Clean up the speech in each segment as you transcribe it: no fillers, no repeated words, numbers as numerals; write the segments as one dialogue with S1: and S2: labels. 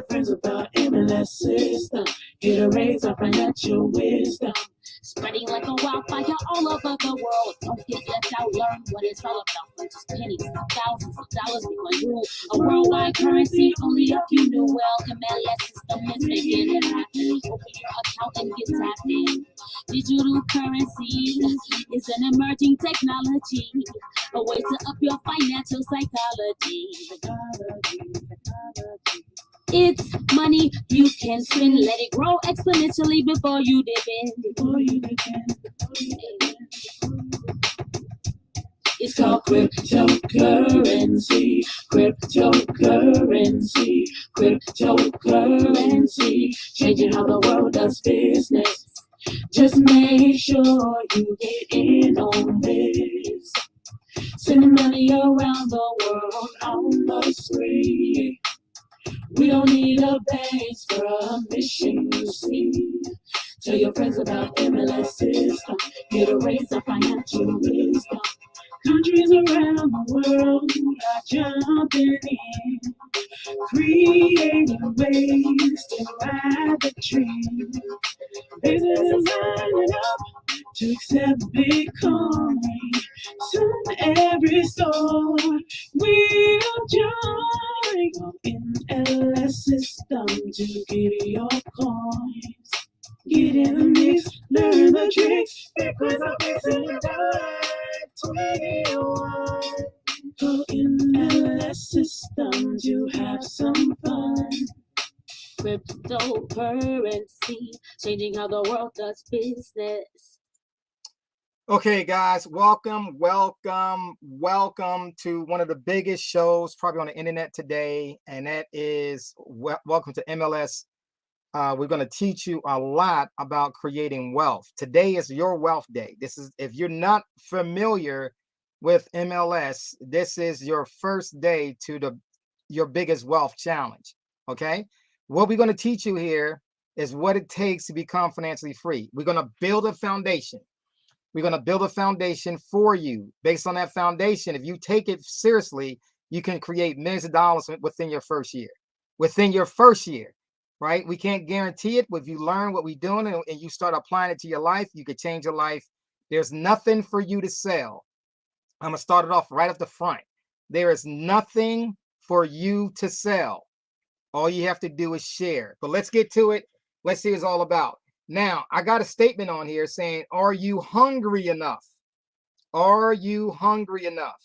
S1: Friends about MLS system, here to raise our financial wisdom.
S2: Spreading like a wildfire all over the world. Don't get left out, learn what it's all about. From just pennies to thousands of dollars, we can rule a worldwide currency. Only if you knew well, MLS system is making it happen. Open your account and get tapped in. Digital currency is an emerging technology, a way to up your financial psychology. It's money you can spend. Let it grow exponentially before you dip in.
S1: It's called cryptocurrency, cryptocurrency, cryptocurrency, changing how the world does business. Just make sure you get in on this. Sending money around the world almost free. We don't need a bank's permission, you see. Tell your friends about MLS system. Here to raise our financial wisdom. Countries around the world are jumping in, creating ways to ride the train. Businesses lining up to accept Bitcoin. Soon every store will join MLS system to get your coins. Get in the mix, learn the tricks, because I'm missing 21. Go MLS system to have some fun.
S2: Cryptocurrency, changing how the world does business.
S3: Okay, guys, welcome to one of the biggest shows probably on the internet today, and that is welcome to MLS. We're going to teach you a lot about creating wealth. Today is your wealth day. This is, if you're not familiar with MLS, this is your first day to your biggest wealth challenge. Okay, what we're going to teach you here is what it takes to become financially free. We're going to build a foundation. We're going to build a foundation for you. Based on that foundation, if you take it seriously, you can create millions of dollars within your first year. Within your first year, right? We can't guarantee it, but if you learn what we're doing and you start applying it to your life, you could change your life. There's nothing for you to sell. I'm going to start it off right at the front. There is nothing for you to sell. All you have to do is share. But let's get to it. Let's see what it's all about. Now, I got a statement on here saying, are you hungry enough? Are you hungry enough?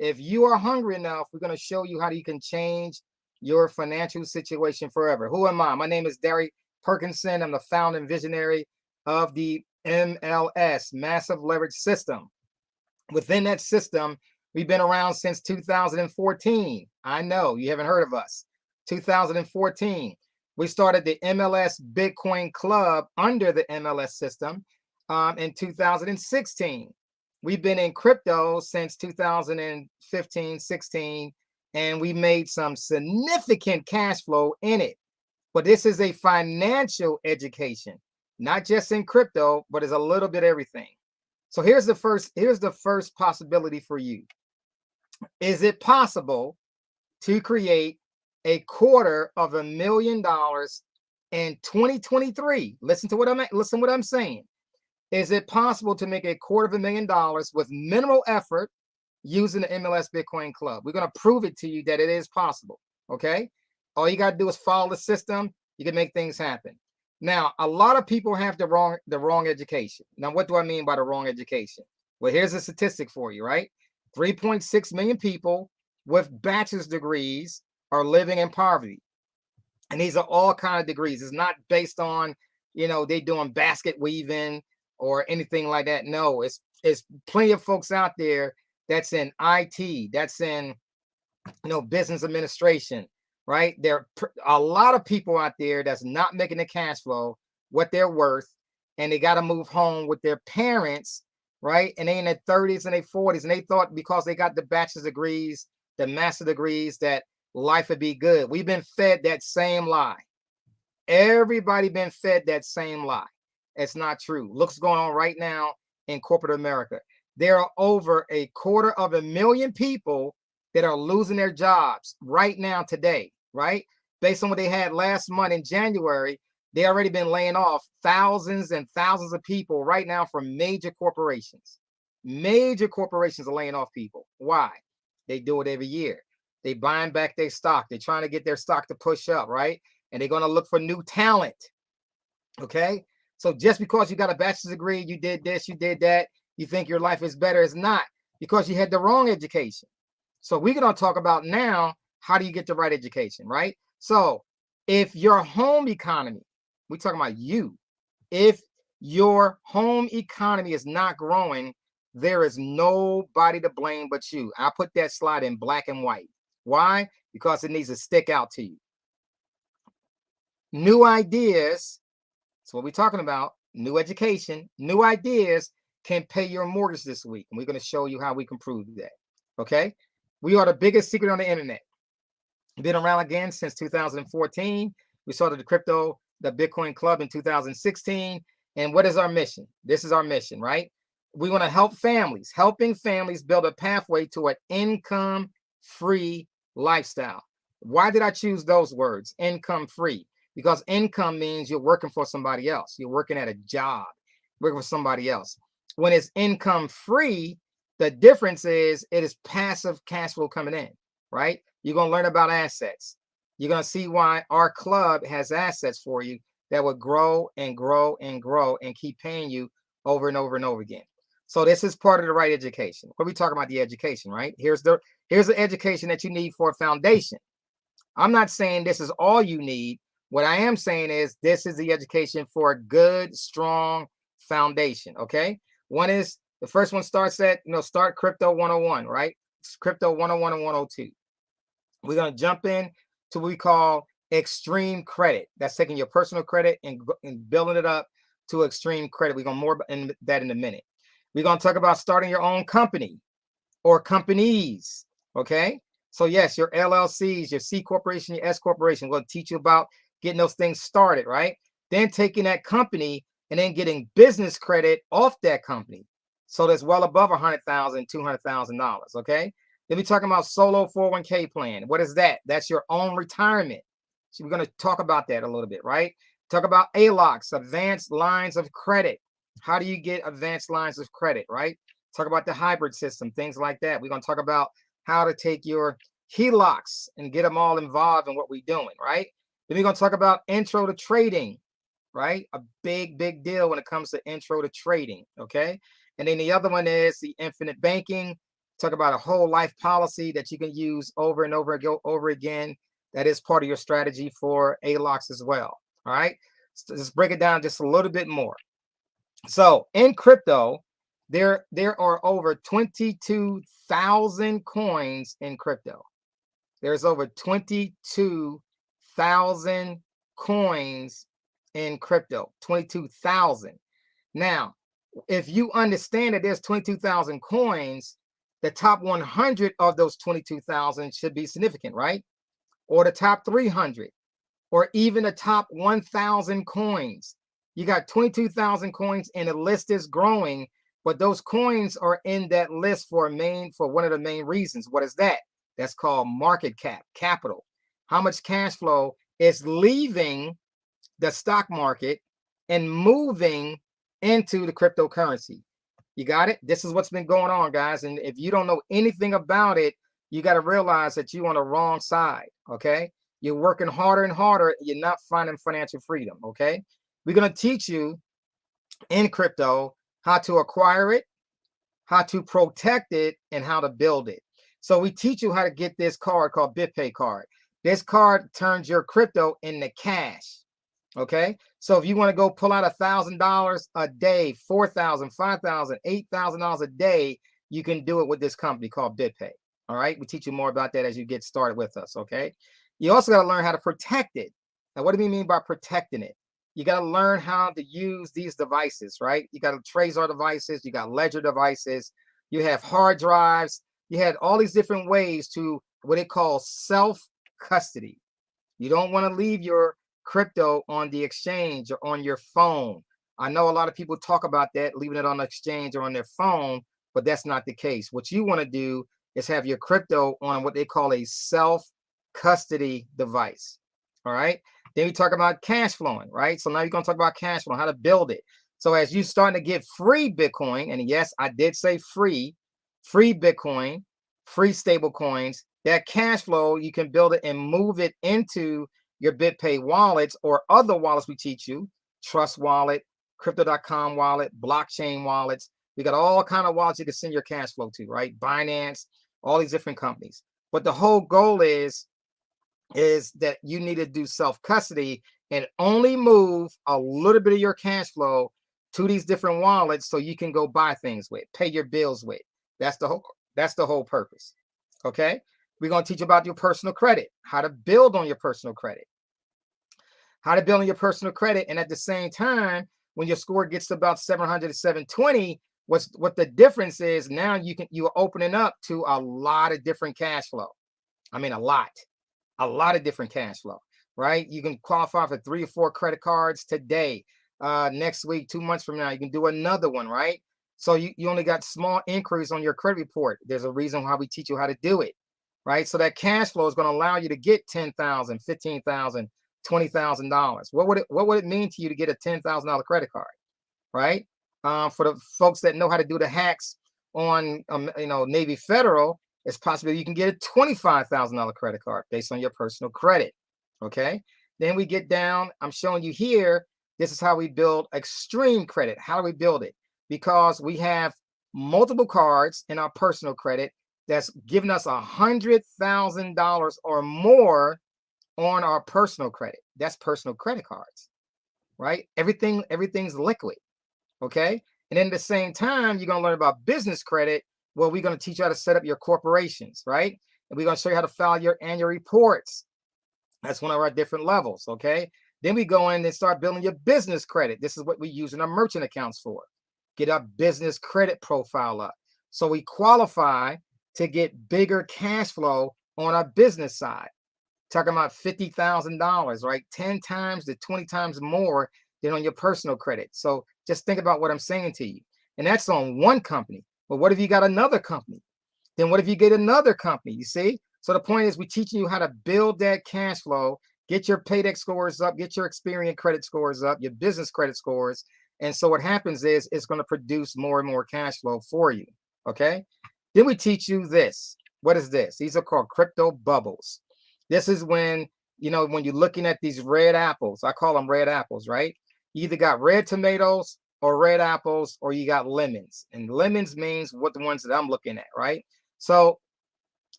S3: If you are hungry enough, we're going to show you how you can change your financial situation forever. Who am I? My name is Derry Perkinson. I'm the founder and visionary of the MLS, Massive Leverage System. Within that system, we've been around since 2014. I know you haven't heard of us. 2014. We started the MLS Bitcoin Club under the MLS system in 2016. We've been in crypto since 2015, 16, and we made some significant cash flow in it. But this is a financial education, not just in crypto, but it's a little bit everything. So here's the first possibility for you. Is it possible to create $250,000 in 2023? Listen what I'm saying. Is it possible to make $250,000 with minimal effort using the MLS Bitcoin Club? We're going to prove it to you that it is possible. Okay. All you got to do is follow the system. You can make things happen. Now, a lot of people have the wrong education. Now, what do I mean by the wrong education? Well, here's a statistic for you, right? 3.6 million people with bachelor's degrees are living in poverty. And these are all kinds of degrees. It's not based on, they doing basket weaving or anything like that. No, it's plenty of folks out there that's in IT, that's in, business administration, right? There are a lot of people out there that's not making the cash flow, what they're worth, and they got to move home with their parents, right? And they in their 30s and their 40s, and they thought because they got the bachelor's degrees, the master degrees, that life would be good. We've been fed that same lie. Everybody been fed that same lie. It's not true. Look what's going on right now in corporate America. There are over 250,000 people that are losing their jobs right now today, right? based on what they had last month in January, they already been laying off thousands and thousands of people right now from major corporations. Major corporations are laying off people. Why? They do it every year. They buying back their stock. They're trying to get their stock to push up, right? And they're going to look for new talent. Okay. So just because you got a bachelor's degree, you did this, you did that, you think your life is better, it's not, because you had the wrong education. So we're going to talk about now, how do you get the right education, right? So if your home economy, we're talking about you, if your home economy is not growing, there is nobody to blame but you. I put that slide in black and white. Why? Because it needs to stick out to you. New ideas, that's what we're talking about. New education, new ideas can pay your mortgage this week. And we're going to show you how we can prove that. Okay. We are the biggest secret on the internet. Been around again since 2014. We started the Bitcoin Club in 2016. And what is our mission? This is our mission, right? We want to help families, helping families build a pathway to an income-free lifestyle. Why did I choose those words, income-free? Because income means you're working for somebody else. You're working at a job, working for somebody else. When it's income-free, the difference is it is passive cash flow coming in, right? You're going to learn about assets. You're going to see why our club has assets for you that will grow and grow and grow and keep paying you over and over and over again. So this is part of the right education. What are we talking about? The education, right? Here's the education that you need for a foundation. I'm not saying this is all you need. What I am saying is this is the education for a good, strong foundation. Okay. The first one starts at, start crypto 101, right? It's crypto 101 and 102. We're going to jump in to what we call extreme credit. That's taking your personal credit and building it up to extreme credit. We're going to more in that in a minute. We're going to talk about starting your own company or companies. Okay. So yes, your LLCs, your C corporation, your S corporation, we'll teach you about getting those things started, right? Then taking that company and then getting business credit off that company. So that's well above $100,000, $200,000. Okay. Then we're talking about solo 401k plan. What is that? That's your own retirement. So we're going to talk about that a little bit, right? Talk about ALOCs, advanced lines of credit. How do you get advanced lines of credit, right? Talk about the hybrid system, things like that. We're going to talk about how to take your HELOCs and get them all involved in what we're doing, right? Then we're going to talk about intro to trading, right? A big, big deal when it comes to intro to trading, okay? And then the other one is the infinite banking. Talk about a whole life policy that you can use over and over again. That is part of your strategy for ALOCs as well, all right? So let's break it down just a little bit more. So in crypto, there are over 22,000 coins in crypto. There's over 22,000 coins in crypto, 22,000. Now, if you understand that there's 22,000 coins, the top 100 of those 22,000 should be significant, right? Or the top 300, or even the top 1,000 coins. You got 22,000 coins and the list is growing, but those coins are in that list for one of the main reasons. What is that? That's called market cap, capital. How much cash flow is leaving the stock market and moving into the cryptocurrency. You got it? This is what's been going on, guys. And if you don't know anything about it, you got to realize that you're on the wrong side, okay? You're working harder and harder. You're not finding financial freedom, okay? We're going to teach you in crypto how to acquire it, how to protect it, and how to build it. So we teach you how to get this card called BitPay card. This card turns your crypto into cash. Okay. So if you want to go pull out $1,000 a day, $4,000, $5,000, $8,000 a day, you can do it with this company called BitPay. All right. We teach you more about that as you get started with us. Okay. You also got to learn how to protect it. Now, what do we mean by protecting it? You got to learn how to use these devices, right? You got Trezor devices, you got Ledger devices, you have hard drives, you had all these different ways to what they call self-custody. You don't want to leave your crypto on the exchange or on your phone. I know a lot of people talk about that, leaving it on the exchange or on their phone, but that's not the case. What you want to do is have your crypto on what they call a self-custody device. All right. Then we talk about cash flowing, right? So now you're going to talk about cash flow, how to build it. So as you starting to get free Bitcoin, and yes, I did say free Bitcoin, free stable coins, that cash flow, you can build it and move it into your BitPay wallets or other wallets we teach you, Trust Wallet, Crypto.com wallet, blockchain wallets. We got all kind of wallets you can send your cash flow to, right? Binance, all these different companies. But the whole goal is that you need to do self-custody and only move a little bit of your cash flow to these different wallets so you can go buy things with, pay your bills with. That's the whole purpose. Okay. We're going to teach you about your personal credit, how to build on your personal credit, and at the same time, when your score gets to about 700 to 720, what the difference is now you're opening up to a lot of different cash flow. I mean, a lot of different cash flow, right? You can qualify for 3 or 4 credit cards today. Next week, 2 months from now, you can do another one, right? So you only got small inquiries on your credit report. There's a reason why we teach you how to do it, right? So that cash flow is going to allow you to get $10,000, $15,000, $20,000. What would it mean to you to get a $10,000 credit card, right? For the folks that know how to do the hacks on, Navy Federal, it's possible you can get a $25,000 credit card based on your personal credit. Okay. Then we get down. I'm showing you here. This is how we build extreme credit. How do we build it? Because we have multiple cards in our personal credit that's giving us $100,000 or more on our personal credit. That's personal credit cards, right? Everything's liquid. Okay. And then at the same time, you're going to learn about business credit. Well, we're going to teach you how to set up your corporations, right? And we're going to show you how to file your annual reports. That's one of our different levels, okay? Then we go in and start building your business credit. This is what we use in our merchant accounts for. Get our business credit profile up. So we qualify to get bigger cash flow on our business side. Talking about $50,000, right? 10 times to 20 times more than on your personal credit. So just think about what I'm saying to you. And that's on one company. But what if you got another company? Then what if you get another company? You see? So the point is we're teaching you how to build that cash flow, get your paydex scores up, get your Experian credit scores up, your business credit scores. And so what happens is it's going to produce more and more cash flow for you. Okay. Then we teach you this. What is this? These are called crypto bubbles. This is when you're looking at these red apples. I call them red apples, right? You either got red tomatoes or red apples, or you got lemons. And lemons means what the ones that I'm looking at, right? So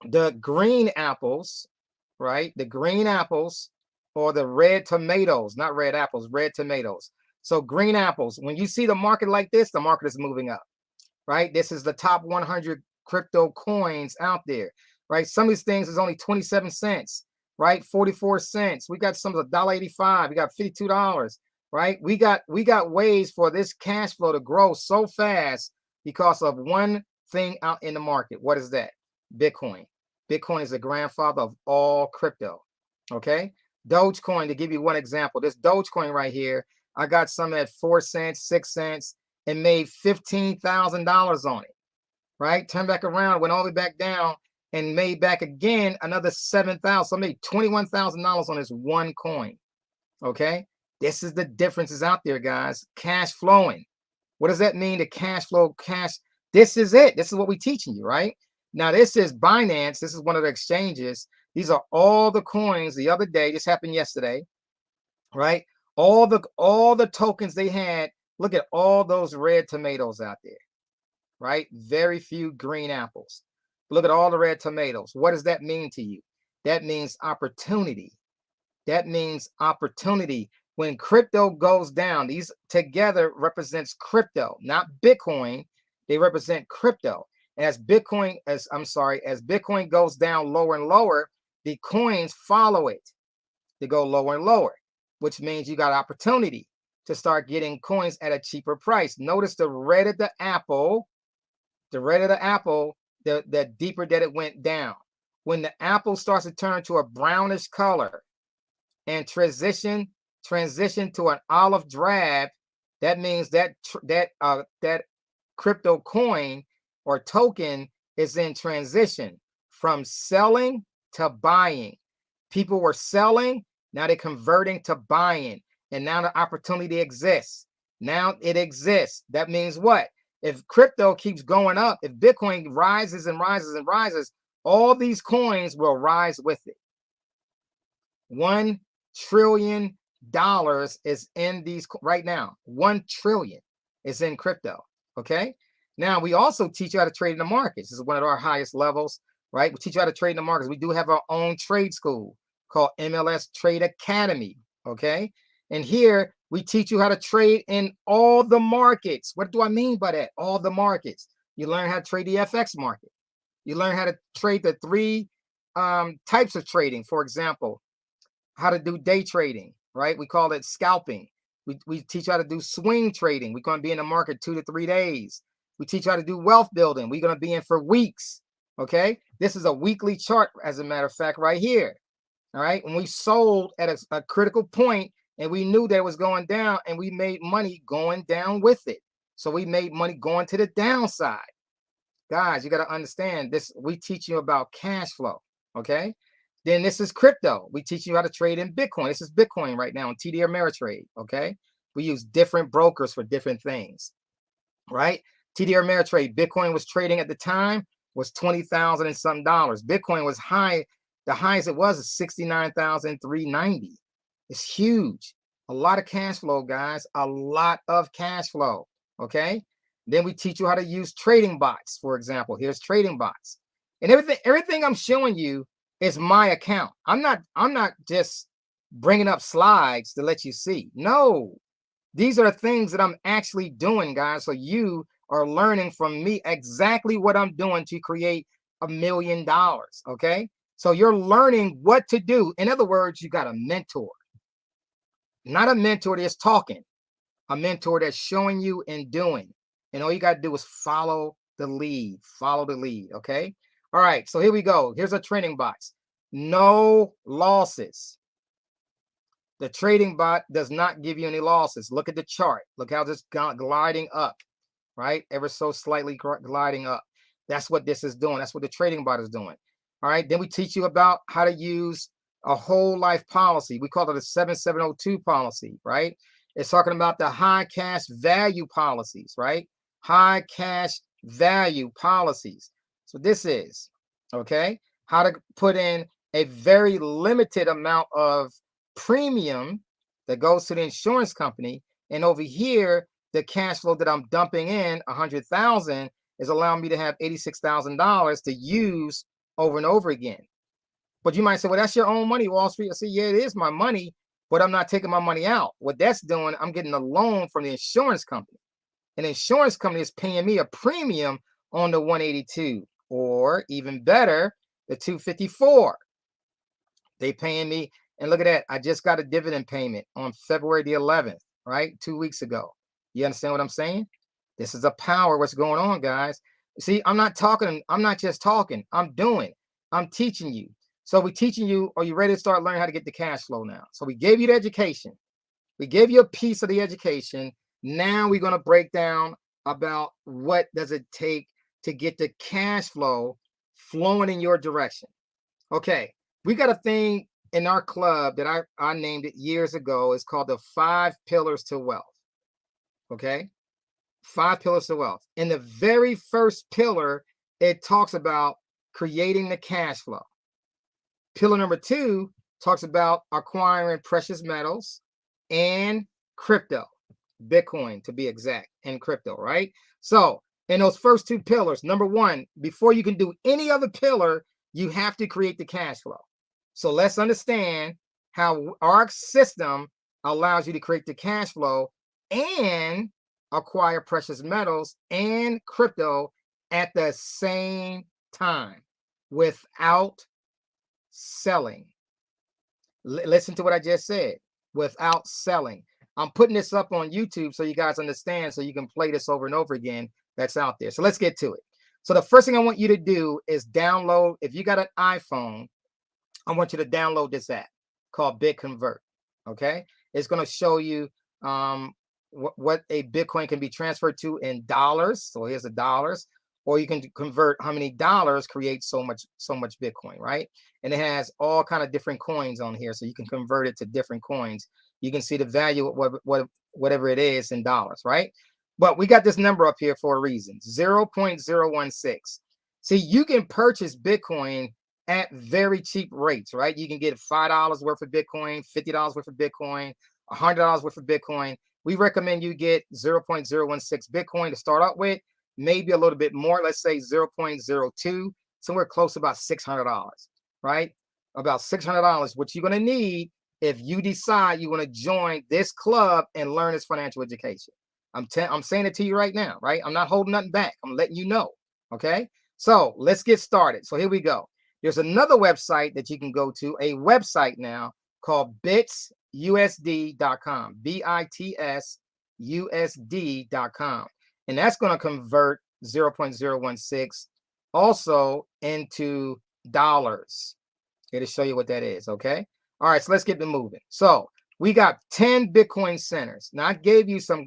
S3: the green apples, right? The green apples or the red tomatoes, not red apples, red tomatoes. So green apples, when you see the market like this, the market is moving up, right? This is the top 100 crypto coins out there, right? Some of these things is only 27 cents, right? 44 cents. We got some of $1.85. We got $52, right? We got ways for this cash flow to grow so fast because of one thing out in the market. What is that? Bitcoin. Bitcoin is the grandfather of all crypto. Okay. Dogecoin, to give you one example, this Dogecoin right here, I got some at 4 cents, 6 cents, and made $15,000 on it. Right? Turned back around, went all the way back down, and made back again another 7,000. So I made $21,000 on this one coin. Okay. This is the differences out there, guys. Cash flowing. What does that mean? The cash flow, cash. This is it. This is what we're teaching you, right? Now, this is Binance. This is one of the exchanges. These are all the coins the other day. This happened yesterday, right? All the tokens they had. Look at all those red tomatoes out there, right? Very few green apples. Look at all the red tomatoes. What does that mean to you? That means opportunity. That means opportunity. When crypto goes down, these together represents crypto, not Bitcoin. They represent crypto. As Bitcoin goes down lower and lower, the coins follow it. They go lower and lower, which means you got opportunity to start getting coins at a cheaper price. Notice the red of the apple, the deeper that it went down. When the apple starts to turn to a brownish color and transition to an olive drab, that means that crypto coin or token is in transition from selling to buying. People were selling Now they're converting to buying. And now the opportunity exists. Now it exists. That means what? If crypto keeps going up, if Bitcoin rises and rises and rises, all these coins will rise with it. $1 trillion is in these right now. 1 trillion is in crypto. Okay. Now we also teach you how to trade in the markets. This is one of our highest levels, right? We teach you how to trade in the markets. We do have our own trade school called MLS Trade Academy. Okay. And here we teach you how to trade in all the markets. What do I mean by that? All the markets. You learn how to trade the FX market. You learn how to trade the three types of trading. For example, how to do day trading, right? We call it scalping. We teach you how to do swing trading. We're going to be in the market 2 to 3 days. We teach you how to do wealth building. We're going to be in for weeks. Okay. This is a weekly chart, as a matter of fact, right here. All right. When we sold at a critical point and we knew that it was going down, and we made money going down with it. So we made money going to the downside. Guys, you got to understand this. We teach you about cash flow. Okay. Then this is crypto. We teach you how to trade in Bitcoin. This is Bitcoin right now on TD Ameritrade. Okay. We use different brokers for different things, right? TD Ameritrade, Bitcoin was trading at the time was 20,000 and something dollars. Bitcoin was high. The highest it was is 69,390. It's huge. A lot of cash flow, guys. A lot of cash flow. Okay. Then we teach you how to use trading bots. For example, here's trading bots. And everything I'm showing you is my account. I'm not just bringing up slides to let you see. No, these are things that I'm actually doing, guys. So you are learning from me exactly what I'm doing to create $1 million. Okay. So you're learning what to do. In other words, you got a mentor, not a mentor that's talking, a mentor that's showing you and doing. And all you got to do is follow the lead. Follow the lead. Okay. All right. So here we go. Here's a trading box. No losses. The trading bot does not give you any losses. Look at the chart. Look how this gliding up, right? Ever so slightly gliding up. That's what this is doing. That's what the trading bot is doing. All right. Then we teach you about how to use a whole life policy. We call it a 7702 policy, right? It's talking about the high cash value policies, right? High cash value policies. So this is, okay, how to put in a very limited amount of premium that goes to the insurance company. And over here, the cash flow that I'm dumping in, 100,000, is allowing me to have $86,000 to use over and over again. But you might say, well, that's your own money, Wall Street. I say, yeah, it is my money, but I'm not taking my money out. What that's doing, I'm getting a loan from the insurance company. An insurance company is paying me a premium on the 182, or even better, the 254. They paying me, and look at that. I just got a dividend payment on February the 11th, right? 2 weeks ago. You understand what I'm saying? This is a power. What's going on, guys? See, I'm not talking. I'm not just talking. I'm doing. I'm teaching you. So we're teaching you. Are you ready to start learning how to get the cash flow now? So we gave you the education. We gave you a piece of the education. Now we're going to break down about what does it take to get the cash flow flowing in your direction. Okay, we got a thing in our club that I named it years ago. It's called the 5 Pillars to Wealth. Okay, 5 Pillars to Wealth. In the very first pillar, it talks about creating the cash flow. Pillar number 2 talks about acquiring precious metals and crypto, Bitcoin to be exact, and crypto, right? So in those first 2 pillars, number 1, before you can do any other pillar, you have to create the cash flow. So let's understand how our system allows you to create the cash flow and acquire precious metals and crypto at the same time without selling. Listen to what I just said. Without selling. I'm putting this up on YouTube so you guys understand, so you can play this over and over again that's out there. So let's get to it. So the first thing I want you to do is download, if you got an iPhone, I want you to download this app called BitConvert. Okay. It's going to show you what a Bitcoin can be transferred to in dollars. So here's the dollars, or you can convert how many dollars creates so much Bitcoin, right? And it has all kind of different coins on here, so you can convert it to different coins. You can see the value of whatever it is in dollars, right? But we got this number up here for a reason, 0.016. See, you can purchase Bitcoin at very cheap rates, right? You can get $5 worth of Bitcoin, $50 worth of Bitcoin, $100 worth of Bitcoin. We recommend you get 0.016 Bitcoin to start out with, maybe a little bit more, let's say 0.02, somewhere close to about $600, right? About $600, what you're going to need if you decide you want to join this club and learn this financial education. I'm saying it to you right now, right? I'm not holding nothing back. I'm letting you know, okay? So let's get started. So here we go. There's another website that you can go to, a website now called bitsusd.com, bitsusd.com. And that's going to convert 0.016 also into dollars. Here to show you what that is, okay? All right, so let's get them moving. So we got 10 Bitcoin centers. Now I gave you some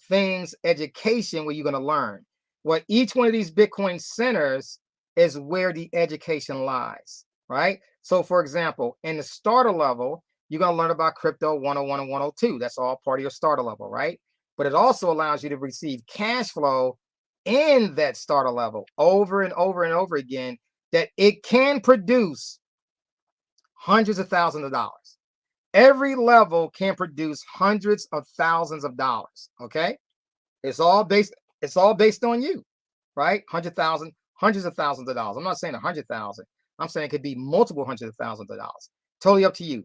S3: things, education, where you're going to learn. Well, each one of these Bitcoin centers is where the education lies, right? So for example, in the starter level, you're going to learn about crypto 101 and 102. That's all part of your starter level, right? But it also allows you to receive cash flow in that starter level over and over and over again, that it can produce hundreds of thousands of dollars. Every level can produce hundreds of thousands of dollars, okay? It's all based on you, right? Hundreds of thousands of dollars. I'm not saying 100,000. I'm saying it could be multiple hundreds of thousands of dollars. Totally up to you.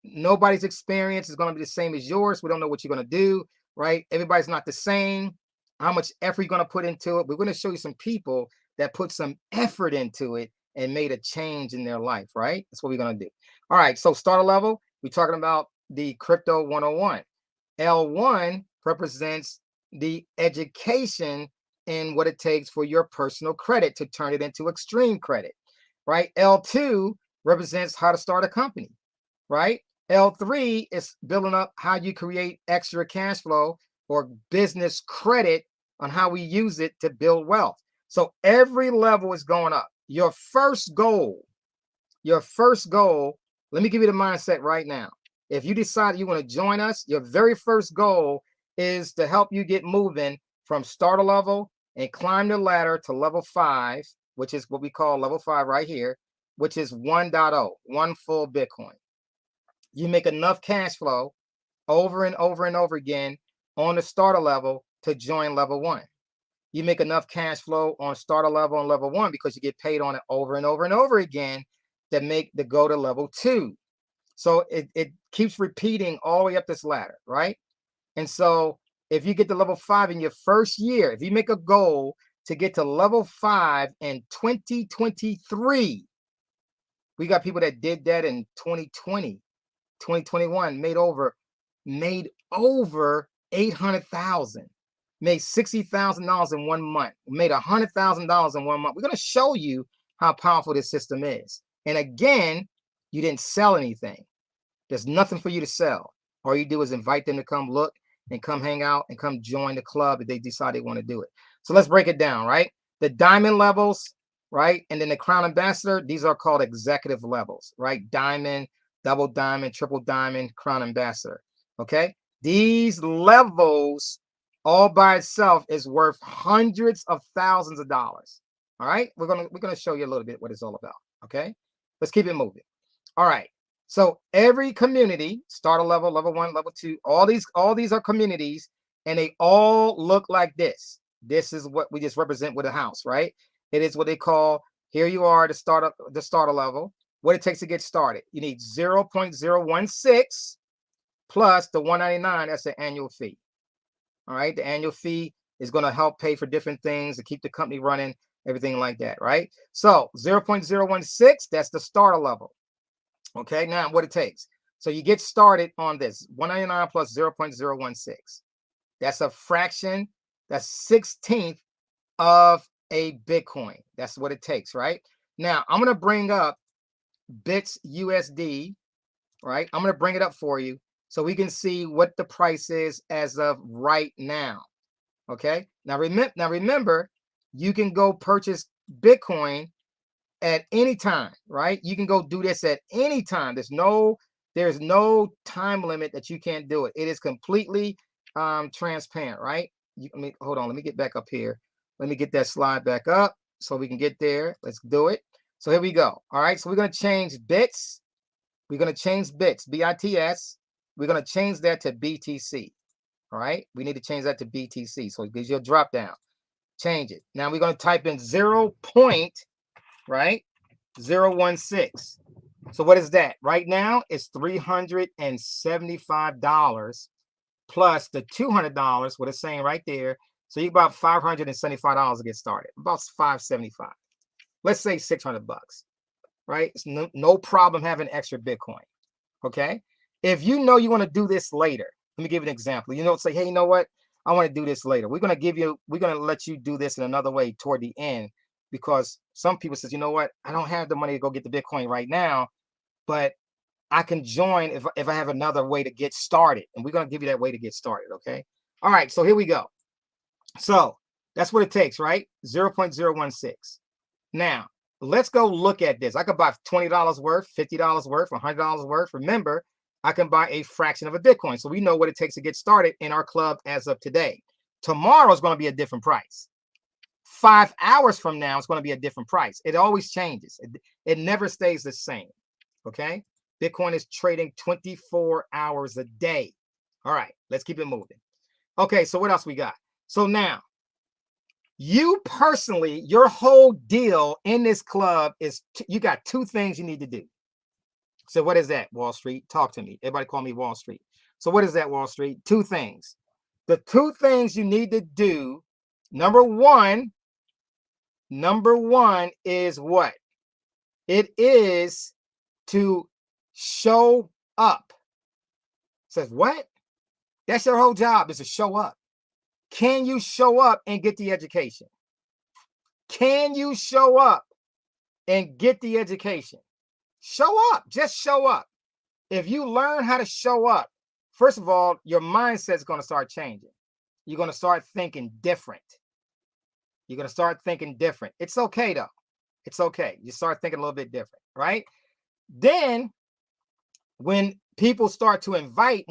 S3: Nobody's experience is going to be the same as yours. We don't know what you're going to do, right? Everybody's not the same. How much effort you're going to put into it. We're going to show you some people that put some effort into it and made a change in their life, right? That's what we're going to do. All right, so starter level, we're talking about the crypto 101. L1 represents the education and what it takes for your personal credit to turn it into extreme credit, right? L2 represents how to start a company, right? L3 is building up how you create extra cash flow or business credit on how we use it to build wealth. So every level is going up. Your first goal, let me give you the mindset right now. If you decide you want to join us, your very first goal is to help you get moving from starter level and climb the ladder to level 5, which is what we call level 5 right here, which is 1.0, one full Bitcoin. You make enough cash flow over and over and over again on the starter level to join level 1. You make enough cash flow on starter level and level 1 because you get paid on it over and over and over again to go to level 2. So it keeps repeating all the way up this ladder, right? And so if you get to level 5 in your first year, if you make a goal to get to level 5 in 2023, we got people that did that in 2020, 2021, made over 800,000, made $60,000 in 1 month, made $100,000 in 1 month. We're going to show you how powerful this system is. And again, you didn't sell anything. There's nothing for you to sell. All you do is invite them to come look and come hang out and come join the club if they decide they want to do it. So let's break it down, right? The diamond levels, right? And then the crown ambassador, these are called executive levels, right? Diamond, double diamond, triple diamond, crown ambassador, okay? These levels all by itself is worth hundreds of thousands of dollars. All right, we're gonna show you a little bit what it's all about. Okay, let's keep it moving. All right, so every community, starter level, level 1, level 2, all these are communities, and they all look like this. This is what we just represent with a house, right? It is what they call, here you are, the starter level. What it takes to get started, you need 0.016 plus the 199. That's the annual fee. All right, the annual fee is going to help pay for different things to keep the company running, everything like that, right? So 0.016, that's the starter level. Okay, now what it takes. So you get started on this 199 plus 0.016. That's a fraction, that's 16th of a Bitcoin. That's what it takes, right? Now I'm going to bring up Bits USD, right? I'm going to bring it up for you so we can see what the price is as of right now. Okay. Now remember, you can go purchase Bitcoin at any time, right? You can go do this at any time. There's no time limit that you can't do it. It is completely transparent, right? Hold on, let me get back up here. Let me get that slide back up so we can get there. Let's do it. So here we go. All right, so we're going to change bits. We're going to change bits, BITS. We're going to change that to BTC. All right, we need to change that to BTC. So it gives you a drop down. Change it. Now we're going to type in 0. Right? 016. So what is that? Right now it's $375 plus the $200, what it's saying right there. So you about $575 to get started. About $575. Let's say $600, right? It's no problem having extra Bitcoin. Okay. If you know you want to do this later, let me give you an example. Say, hey, you know what? I want to do this later. We're going to let you do this in another way toward the end, because some people says, you know what? I don't have the money to go get the Bitcoin right now, but I can join if I have another way to get started. And we're going to give you that way to get started. Okay. All right. So here we go. So that's what it takes, right? 0.016. Now let's go look at this. I could buy $20 worth, $50 worth, $100 worth. Remember, I can buy a fraction of a Bitcoin. So we know what it takes to get started in our club as of today. Tomorrow is going to be a different price. 5 hours from now, it's going to be a different price. It always changes. It never stays the same. Okay. Bitcoin is trading 24 hours a day. All right, let's keep it moving. Okay, so what else we got? So now, you personally, your whole deal in this club is you got 2 things you need to do. So what is that, Wall Street? Talk to me. Everybody call me Wall Street. So what is that, Wall Street? 2 things. The 2 things you need to do, number one is what? It is to show up. Says what? That's your whole job, is to show up. Can you show up and get the education? Can you show up and get the education? Show up. Just show up. If you learn how to show up, first of all, your mindset is going to start changing. You're going to start thinking different. You're going to start thinking different. It's okay, though. It's okay. You start thinking a little bit different, right? Then when you start to invite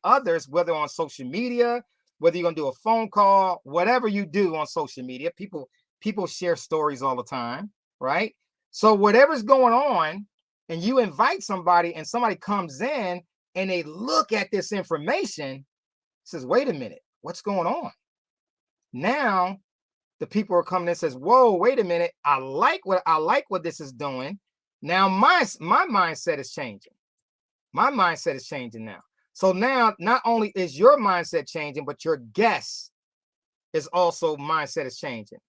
S3: others, whether on social media, whether you're going to do a phone call, whatever you do on social media, people share stories all the time, right? So whatever's going on, and you invite somebody and somebody comes in and they look at this information, says, wait a minute, what's going on? Now the people are coming in and says, whoa, wait a minute, I like what this is doing. Now my mindset is changing. My mindset is changing now. So now not only is your mindset changing, but your guest is also mindset is changing.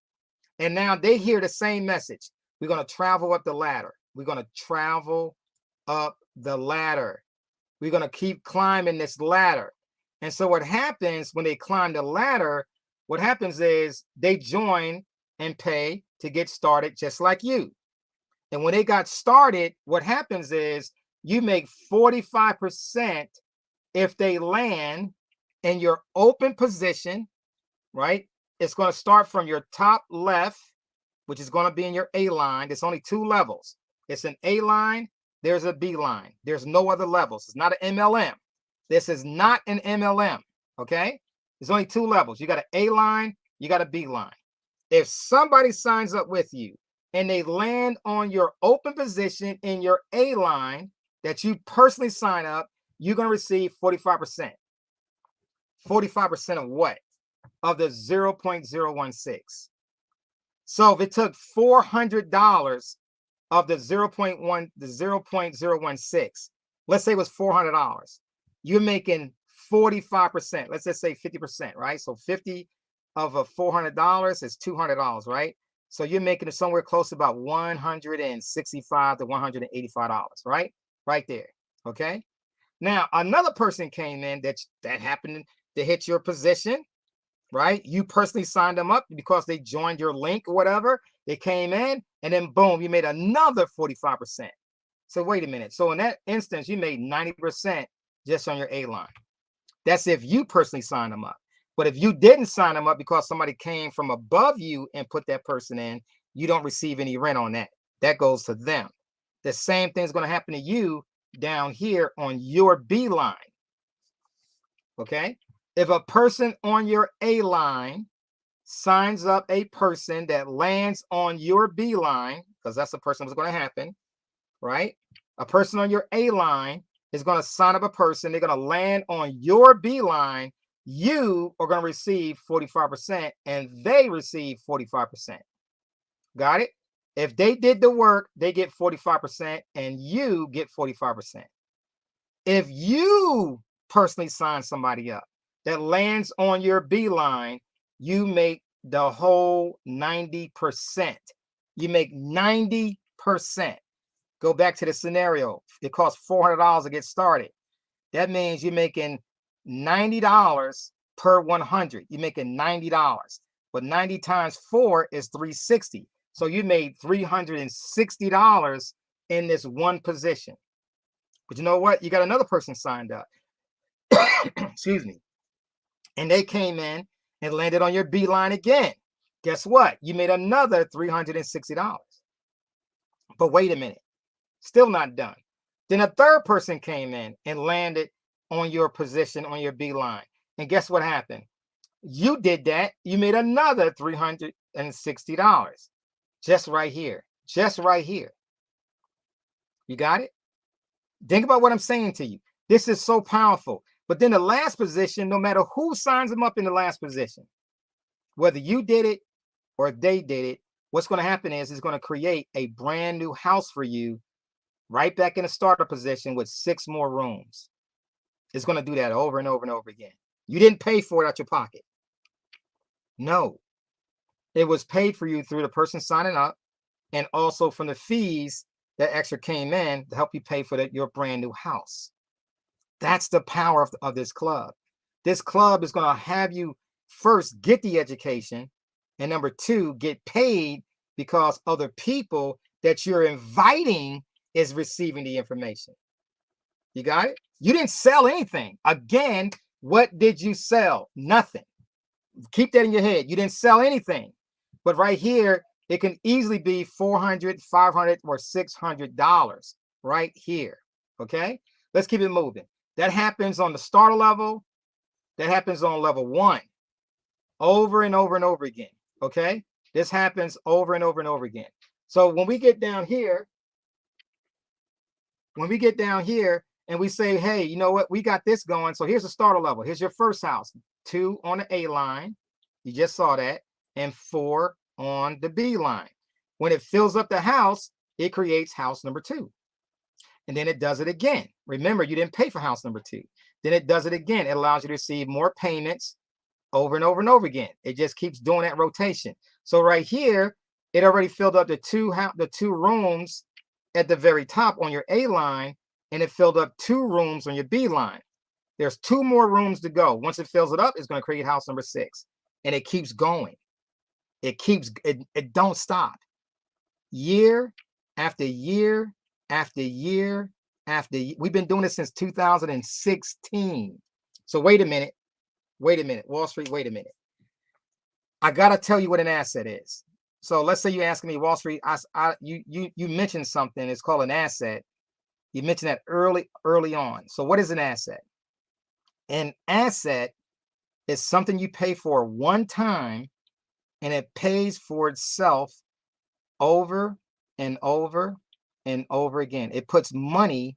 S3: And now they hear the same message. We're going to travel up the ladder. We're going to travel up the ladder. We're going to keep climbing this ladder. And so what happens when they climb the ladder, what happens is they join and pay to get started just like you. And when they got started, what happens is you make 45% if they land in your open position, right? It's going to start from your top left, which is going to be in your A line. There's only 2 levels. It's an A line. There's a B line. There's no other levels. It's not an MLM. This is not an MLM, okay? There's only 2 levels. You got an A line, you got a B line. If somebody signs up with you and they land on your open position in your A line that you personally sign up, you're going to receive 45%. 45% of what? Of the 0.016. So if it took $400 of the 0.016, let's say it was $400, you're making 45%. Let's just say 50%, right? So 50 of a $400 is $200, right? So you're making it somewhere close to about $165 to $185, right? Right there, okay? Now, another person came in that happened to hit your position, right? You personally signed them up because they joined your link or whatever. They came in and then boom, you made another 45%. So wait a minute. So in that instance, you made 90% just on your A line. That's if you personally signed them up. But if you didn't sign them up because somebody came from above you and put that person in, you don't receive any rent on that. That goes to them. The same thing is going to happen to you down here on your B line. Okay? If a person on your A line signs up a person that lands on your B line, because that's the person that's going to happen, right? A person on your A line is going to sign up a person. They're going to land on your B line. You are going to receive 45% and they receive 45%. Got it? If they did the work, they get 45% and you get 45%. If you personally sign somebody up that lands on your B line, you make the whole 90%. You make 90%. Go back to the scenario. It costs $400 to get started. That means you're making $90 per 100. You're making $90. But 90 times 4 is 360. So you made $360 in this one position. But you know what? You got another person signed up. Excuse me. And they came in and landed on your B line again. Guess what? You made another $360. But wait a minute. Still not done. Then a third person came in and landed on your position on your B line. And guess what happened? You did that. You made another $360. Just right here. Just right here. You got it? Think about what I'm saying to you. This is so powerful. But then the last position, no matter who signs them up in the last position, whether you did it or they did it, what's going to happen is it's going to create a brand new house for you right back in the starter position with 6 more rooms. It's going to do that over and over and over again. You didn't pay for it out your pocket. No. It was paid for you through the person signing up and also from the fees that extra came in to help you pay for your brand new house. That's the power of this club. This club is going to have you first get the education and number 2, get paid because other people that you're inviting is receiving the information. You got it? You didn't sell anything. Again, what did you sell? Nothing. Keep that in your head. You didn't sell anything. But right here, it can easily be $400, $500, or $600 right here. Okay? Let's keep it moving. That happens on the starter level. That happens on level 1. Over and over and over again. Okay? This happens over and over and over again. So when we get down here, and we say, hey, you know what? We got this going. So here's the starter level. Here's your first house. 2 on the A line. You just saw that. And 4 on the B line. When it fills up the house, it creates house number 2. And then it does it again. Remember, you didn't pay for house number 2. Then it does it again. It allows you to receive more payments over and over and over again. It just keeps doing that rotation. So right here, it already filled up the two rooms at the very top on your A line, and it filled up 2 rooms on your B line. There's 2 more rooms to go. Once it fills it up, it's going to create house number 6. And it keeps going. It don't stop. Year after year after year after year. We've been doing this since 2016. So wait a minute. Wall Street, wait a minute. I got to tell you what an asset is. So let's say you're asking me, Wall Street, you mentioned something. It's called an asset. You mentioned that early on. So what is an asset? An asset is something you pay for one time and it pays for itself over and over and over again. It puts money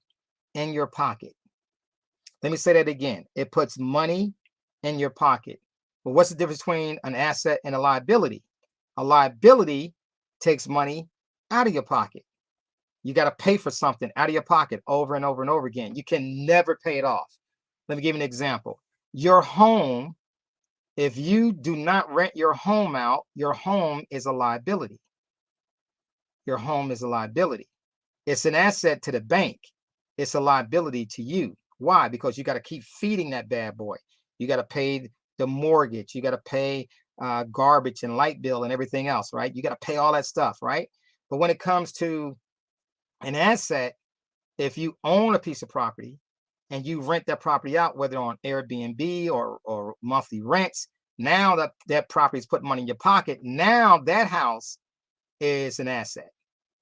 S3: in your pocket. Let me say that again. It puts money in your pocket. But what's the difference between an asset and a liability? A liability takes money out of your pocket. You got to pay for something out of your pocket over and over and over again. You can never pay it off. Let me give you an example. Your home, if you do not rent your home out, your home is a liability. Your home is a liability. It's an asset to the bank. It's a liability to you. Why? Because you got to keep feeding that bad boy. You got to pay the mortgage. You got to pay garbage and light bill and everything else, right? You got to pay all that stuff, right? But when it comes to an asset, if you own a piece of property and you rent that property out, whether on Airbnb or monthly rents, now that property is putting money in your pocket. Now that house is an asset.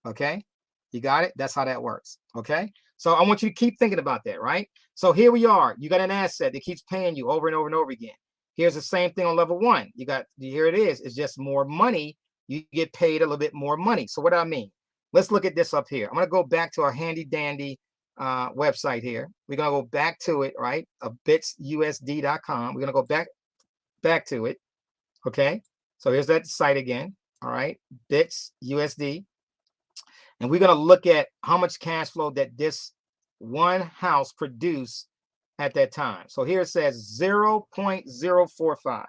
S3: Okay, you got it? That's how that works. Okay, so I want you to keep thinking about that, right? So here we are. You got an asset that keeps paying you over and over and over again. Here's the same thing on level one. Here it is. It's just more money. You get paid a little bit more money. So what do I mean? Let's look at this up here. I'm going to go back to our handy dandy website here. We're going to go back to it, right? bitsusd.com. We're going to go back to it. Okay. So here's that site again. All right. BitsUSD. And we're going to look at how much cash flow that this one house produced at that time. So here it says 0.045.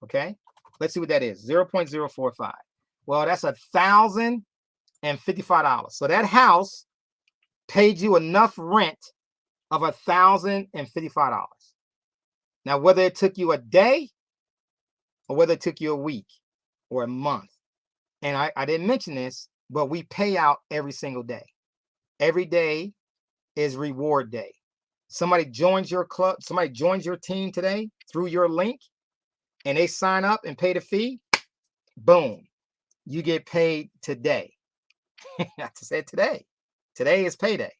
S3: Okay. Let's see what that is. 0.045. Well, that's $1,055. So that house paid you enough rent of $1,055. Now, whether it took you a day or whether it took you a week or a month, and I didn't mention this, but we pay out every single day. Every day is reward day. Somebody joins your club, somebody joins your team today through your link, and they sign up and pay the fee. Boom, you get paid today. I said today. Today is payday.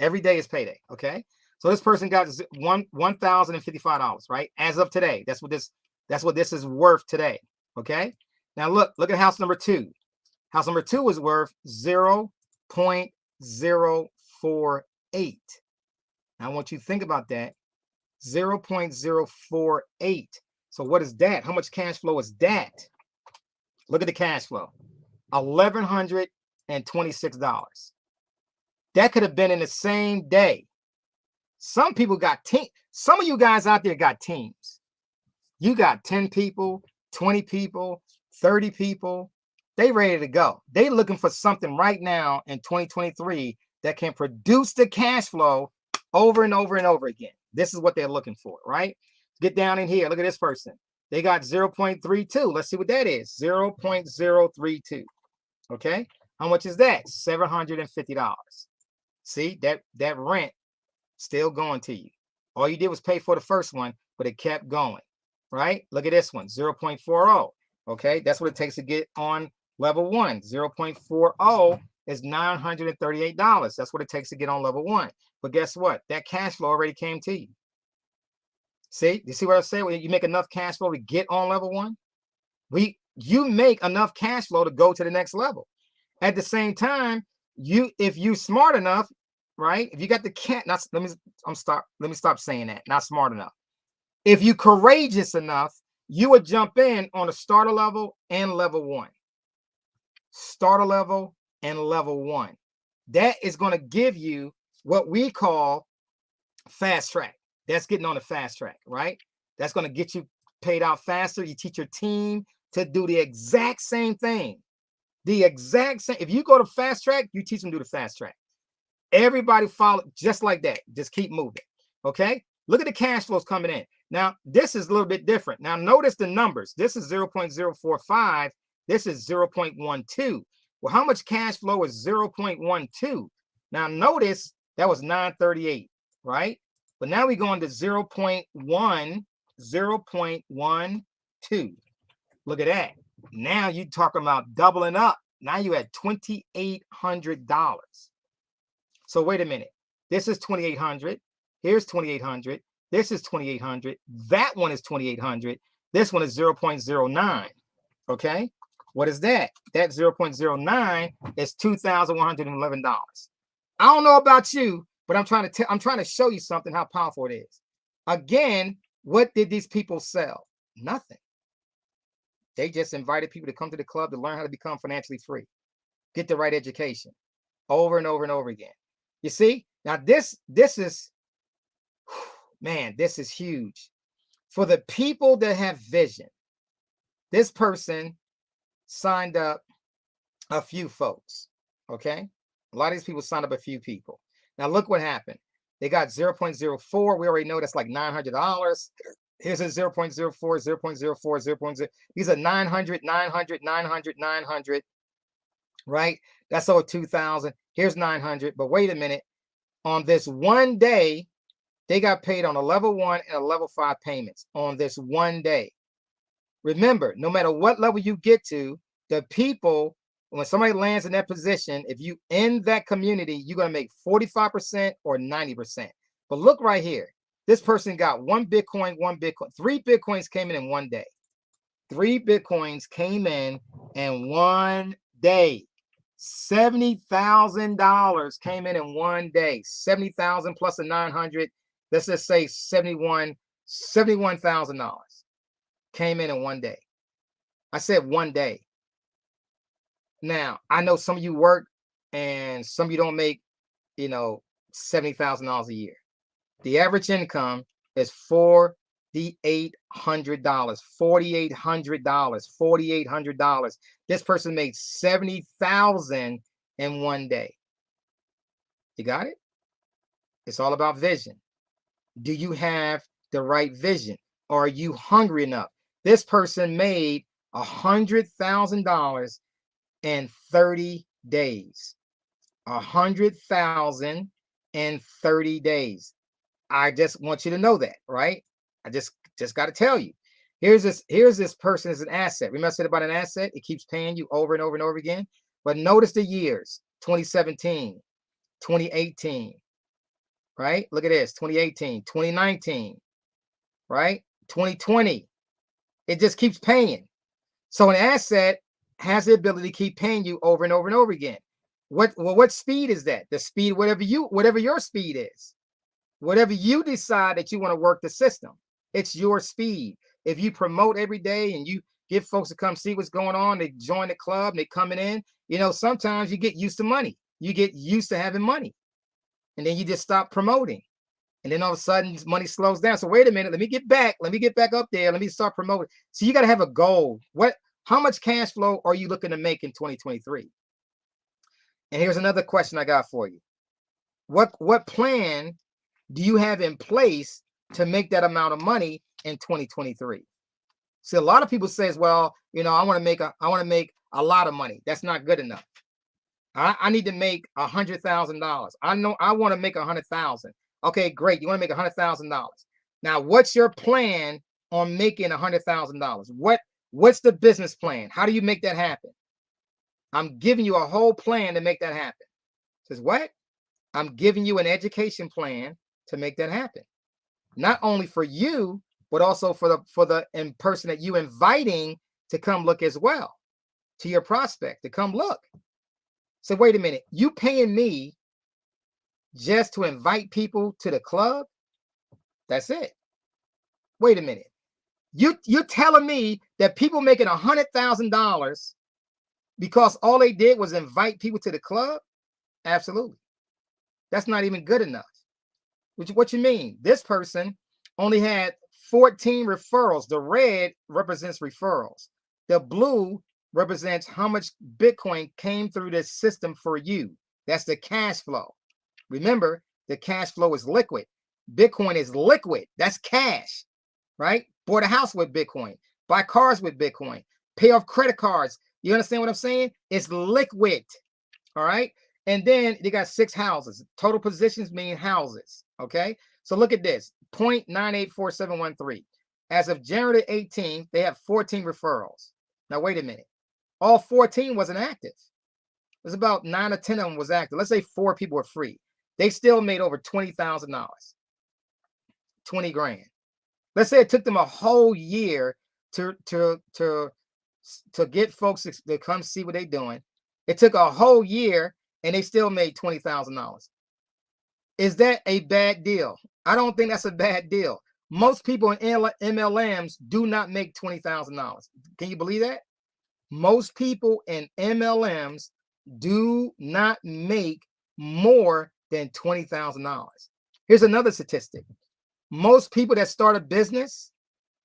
S3: Every day is payday. Okay. So this person got $1,055, right? As of today. That's what this is worth today. Okay. Now look at house number two. House number two is worth 0.048. Now I want you to think about that. 0.048. So what is that? How much cash flow is that? Look at the cash flow. $1,126. That could have been in the same day. Some people got teams. Some of you guys out there got teams. You got 10 people, 20 people, 30 people. They ready to go. They looking for something right now in 2023 that can produce the cash flow over and over and over again. This is what they're looking for, right? Get down in here. Look at this person. They got 0.32. Let's see what that is. 0.032. Okay. How much is that? $750. See, that rent still going to you. All you did was pay for the first one, but it kept going, right? Look at this one, 0.40. Okay, that's what it takes to get on level one. 0.40 is $938. That's what it takes to get on level one. But guess what? That cash flow already came to you. See, you see what I say? When you make enough cash flow to get on level one, you make enough cash flow to go to the next level. At the same time, if you smart enough, right? If you got the let me stop saying that. Not smart enough. If you courageous enough, you would jump in on a starter level and level one. Starter level and level one. That is going to give you what we call fast track. That's getting on the fast track, right? That's going to get you paid out faster. You teach your team to do the exact same thing. The exact same. If you go to fast track, you teach them to do the fast track. Everybody follow just like that. Just keep moving. Okay. Look at the cash flows coming in. Now, this is a little bit different. Now, notice the numbers. This is 0.045. This is 0.12. Well, how much cash flow is 0.12? Now, notice that was 938, right? But now we go into 0.1, 0.12. Look at that. Now you talking about doubling up. Now you at $2,800. So wait a minute. This is 2,800. Here's 2,800. This is 2,800. That one is 2,800. This one is 0.09. Okay. What is that? That 0.09 is $2,111. I don't know about you, but I'm trying to show you something, how powerful it is. Again, what did these people sell? Nothing. They just invited people to come to the club to learn how to become financially free. Get the right education over and over and over again. You see, now this is, man, this is huge. For the people that have vision, this person signed up a few folks, okay? A lot of these people signed up a few people. Now look what happened. They got 0.04. We already know that's like $900. Here's a 0.04, 0.04, 0.0. These are 900, 900, 900, 900, right? That's over 2,000. Here's 900. But wait a minute. On this one day, They got paid on a level 1 and a level 5 payments on this one day. Remember, no matter what level you get to, the people, when somebody lands in that position, if you in that community, you're going to make 45% or 90%. But look right here. This person got 1 Bitcoin, 3 Bitcoins came in one day. 3 Bitcoins came in one day. $70,000 came in one day. 70,000 plus a 900. Let's just say $71,000 came in one day. I said one day. Now, I know some of you work and some of you don't make, $70,000 a year. The average income is $4,800. $4,800. This person made $70,000 in one day. You got it? It's all about vision. Do you have the right vision? Are you hungry enough? This person made $100,000 in 30 days. 100,000 in 30 days. I just want you to know that, right? I just got to tell you. Here's this person as an asset. Remember I said about an asset? It keeps paying you over and over and over again. But notice the years: 2017, 2018, right? Look at this: 2018, 2019, right? 2020. It just keeps paying. So an asset has the ability to keep paying you over and over and over again. What speed is that? The speed, whatever your speed is. Whatever you decide that you want to work the system, it's your speed. If you promote every day and you get folks to come see what's going on, they join the club, and they coming in, sometimes you get used to money. You get used to having money. And then you just stop promoting. And then all of a sudden money slows down. So wait a minute, let me get back up there. Let me start promoting. So you got to have a goal. How much cash flow are you looking to make in 2023? And here's another question I got for you. What plan do you have in place to make that amount of money in 2023? See, a lot of people says, well, I want to make a lot of money. That's not good enough. I need to make $100,000. I know I want to make 100,000. Okay, great. You want to make $100,000. Now, what's your plan on making $100,000? What's the business plan? How do you make that happen? I'm giving you a whole plan to make that happen. Says what? I'm giving you an education plan to make that happen. Not only for you, but also for the person that you inviting to come look as well, to your prospect to come look. So wait a minute, you paying me just to invite people to the club? That's it. Wait a minute. You're telling me that people making $100,000 because all they did was invite people to the club? Absolutely. That's not even good enough. What you mean? This person only had 14 referrals. The red represents referrals. The blue represents how much Bitcoin came through this system for you. That's the cash flow. Remember, the cash flow is liquid. Bitcoin is liquid. That's cash, right? Bought a house with Bitcoin. Buy cars with Bitcoin. Pay off credit cards. You understand what I'm saying? It's liquid, all right? And then they got 6 houses. Total positions mean houses, okay? So look at this, 0.984713. As of January 18th, they have 14 referrals. Now, wait a minute. All 14 wasn't active. There's about 9 or 10 of them was active. Let's say 4 people were free. They still made over $20,000, 20 grand. Let's say it took them a whole year to get folks to come see what they're doing. It took a whole year and they still made $20,000. Is that a bad deal? I don't think that's a bad deal. Most people in MLMs do not make $20,000. Can you believe that? Most people in MLMs do not make more than $20,000. Here's another statistic. Most people that start a business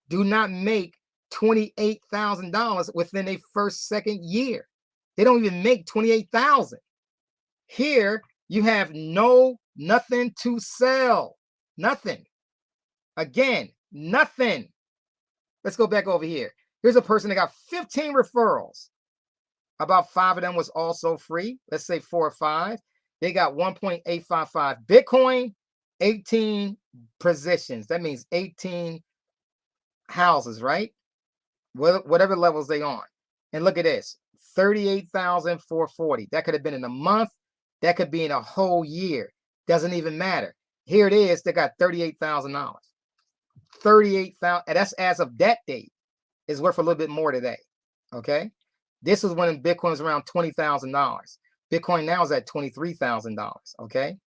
S3: do not make $28,000 within their second year. They don't even make $28,000. Here you have nothing to sell. Nothing. Again, nothing. Let's go back over here. Here's a person that got 15 referrals. About 5 of them was also free. Let's say 4 or 5. They got 1.855 Bitcoin 18 positions. That means 18 houses, right? Whatever levels they on. And look at this, 38,440. That could have been in a month. That could be in a whole year. Doesn't even matter. Here it is. They got $38,000. 38,000. And that's as of that date. Is worth a little bit more today. Okay. This was when Bitcoin was around $20,000. Bitcoin now is at $23,000. Okay.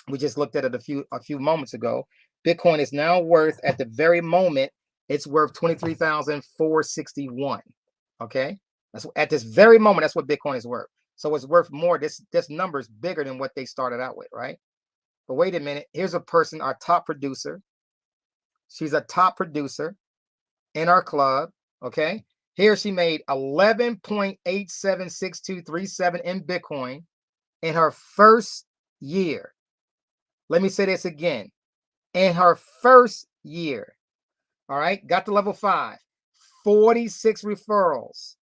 S3: We just looked at it a few moments ago. Bitcoin is now worth, at the very moment, it's worth 23,461. Okay. That's at this very moment, that's what Bitcoin is worth. So it's worth more. This number is bigger than what they started out with, right? But wait a minute. Here's a person, our top producer. She's a top producer in our club. Okay. Here she made 11.876237 in Bitcoin in her first year. Let me say this again. In her first year. All right. Got to level 5. 46 referrals.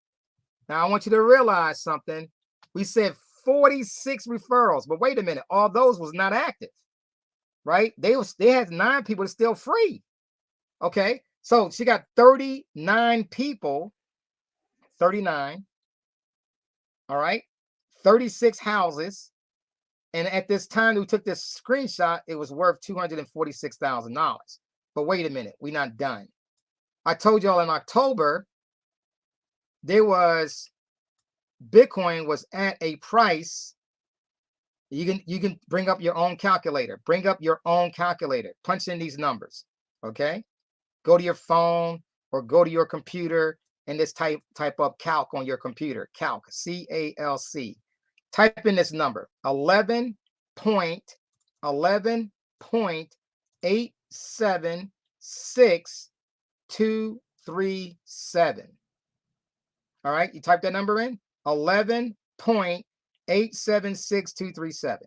S3: Now I want you to realize something. We said 46 referrals, but wait a minute. All those was not active, right? They had 9 people that's still free. Okay. So she got 39 people, 39. All right. 36 houses. And at this time we took this screenshot, it was worth $246,000. But wait a minute, we're not done. I told y'all in October, Bitcoin was at a price. You can bring up your own calculator. Bring up your own calculator. Punch in these numbers. Okay. Go to your phone or go to your computer and just type up calc on your computer. Calc, C-A-L-C. Type in this number, 11.876,237. All right, you type that number in, 11.876,237.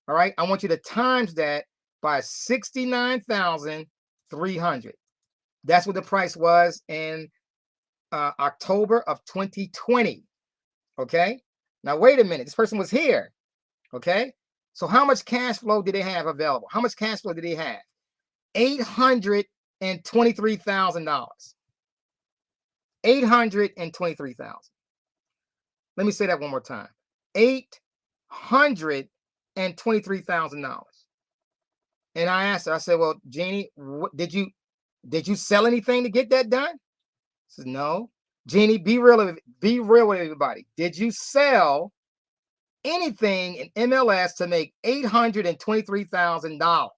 S3: All right, I want you to times that by 69,300. That's what the price was in October of 2020. Okay. Now, wait a minute. This person was here. Okay. So how much cash flow did they have available? How much cash flow did they have? $823,000. $823,000. Let me say that one more time. $823,000. And I asked her, I said, well, Jeannie, did you sell anything to get that done? She said, no. Jeannie, be real with everybody. Did you sell anything in MLS to make $823,000?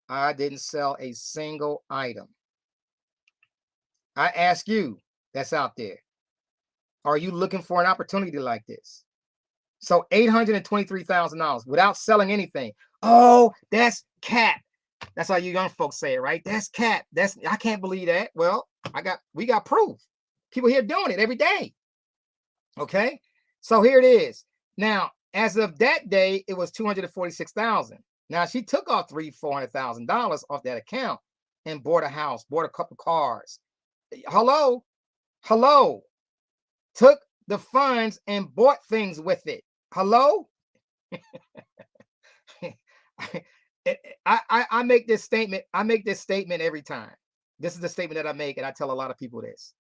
S3: I didn't sell a single item. I ask you, that's out there, are you looking for an opportunity like this? So $823,000 without selling anything. Oh, that's cap. That's how you young folks say it, right? That's cap. I can't believe that. Well, we got proof. People here doing it every day. Okay. So here it is. Now, as of that day, it was $246,000. Now she took off $400,000 off that account and bought a house, bought a couple cars. Hello. Took the funds and bought things with it. Hello. I make this statement. I make this statement every time. This is the statement that I make, and I tell a lot of people this.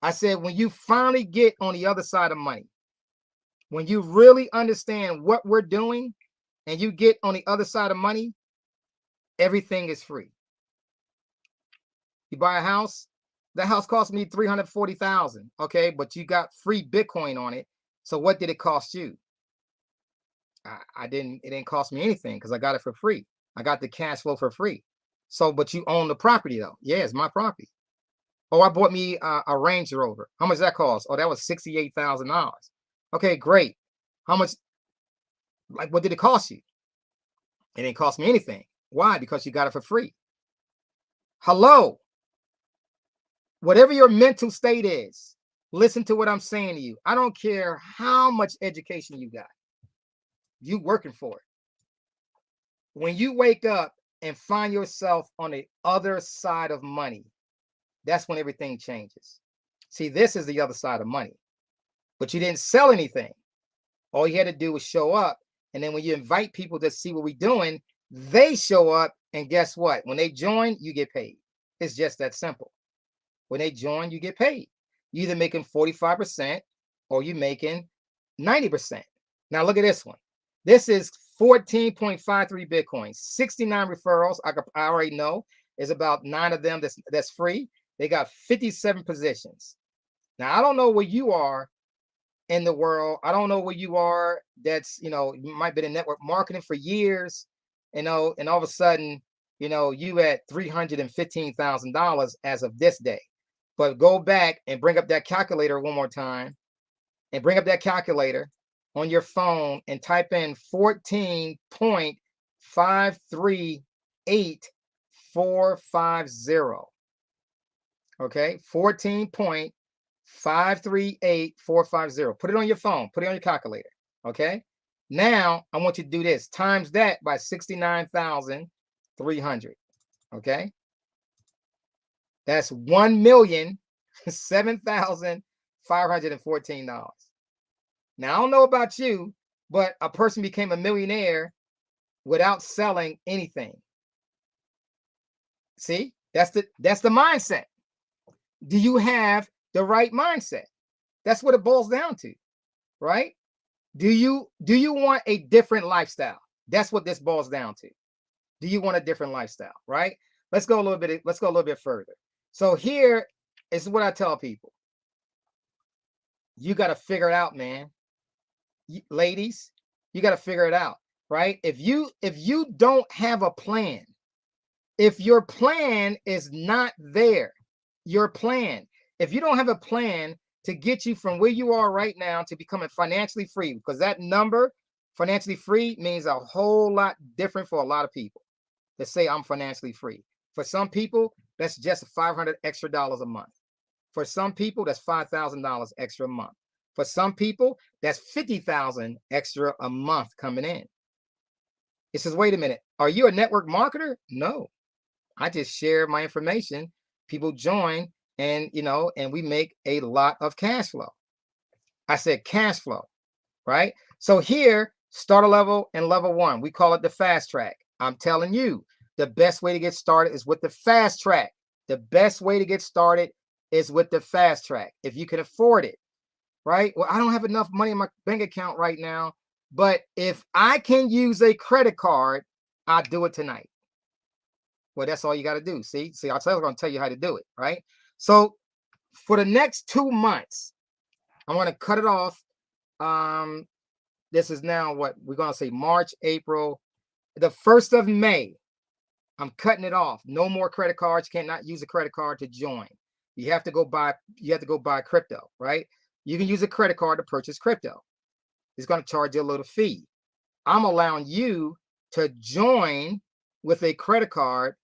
S3: I said, when you finally get on the other side of money, when you really understand what we're doing and you get on the other side of money, everything is free. You buy a house, that house cost me $340,000. Okay, but you got free Bitcoin on it. So what did it cost you? It didn't cost me anything because I got it for free. I got the cash flow for free. So, but you own the property though. Yeah, it's my property. Oh, I bought me a Range Rover. How much that cost? Oh, that was $68,000. Okay, great. How much? Like, what did it cost you? It didn't cost me anything. Why? Because you got it for free. Hello. Whatever your mental state is, listen to what I'm saying to you. I don't care how much education you got. You working for it. When you wake up and find yourself on the other side of money, that's when everything changes. See, this is the other side of money, but you didn't sell anything. All you had to do was show up. And then when you invite people to see what we're doing, They show up, and guess what? When they join, you get paid. It's just that simple. When they join, you get paid. You either making 45% or you making 90%. Now look at this one. This is 14.53 Bitcoin, 69 referrals. I already know. There's about 9 of them that's free. They got 57 positions. Now I don't know where you are in the world. I don't know where you are. That's, you might be in network marketing for years, and all of a sudden, you at $315,000 as of this day. But go back and bring up that calculator one more time, and bring up that calculator on your phone and type in 14.538450. Okay, 14.538450. Put it on your phone, put it on your calculator. Okay, now I want you to do this, times that by 69,300. Okay, that's $1,007,514. Now I don't know about you, but a person became a millionaire without selling anything. See, that's the mindset. Do you have the right mindset? That's what it boils down to, right? Do you want a different lifestyle? That's what this boils down to. Do you want a different lifestyle, right? Let's go a little bit further. So here is what I tell people. You got to figure it out, man. Ladies, you got to figure it out, right? If you don't have a plan, if your plan is not there, if you don't have a plan to get you from where you are right now to becoming financially free, because that number, financially free, means a whole lot different for a lot of people that say I'm financially free. For some people, that's just $500 extra a month. For some people, that's $5,000 extra a month. For some people, that's $50,000 extra a month coming in. It says, wait a minute, are you a network marketer? No, I just share my information. People join, and and we make a lot of cash flow. I said cash flow, right? So here, starter level and level 1, we call it the fast track. I'm telling you, the best way to get started is with the fast track. The best way to get started is with the fast track, if you can afford it, right? Well, I don't have enough money in my bank account right now, but if I can use a credit card, I'll do it tonight. Well, that's all you got to do. See, I'm going to tell you how to do it, right? So for the next 2 months, I'm going to cut it off. This is now what we're going to say, March, April, the 1st of May. I'm cutting it off. No more credit cards. Cannot use a credit card to join. You have to go buy crypto, right? You can use a credit card to purchase crypto. It's going to charge you a little fee. I'm allowing you to join with a credit card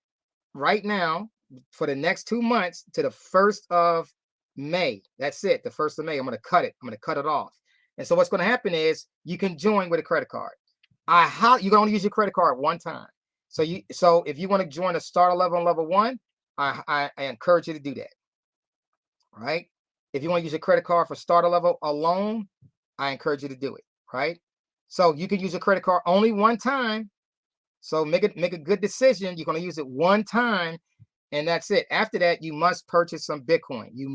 S3: right now for the next 2 months to the 1st of May. That's it. The 1st of May. I'm going to cut it. I'm going to cut it off. And so what's going to happen is you can join with a credit card. You can only use your credit card one time. So if you want to join a starter level and level 1, I encourage you to do that. Right? If you want to use your credit card for starter level alone, I encourage you to do it. Right? So you can use your credit card only one time. So make a good decision. You're going to use it one time, and that's it. After that, you must purchase some Bitcoin. You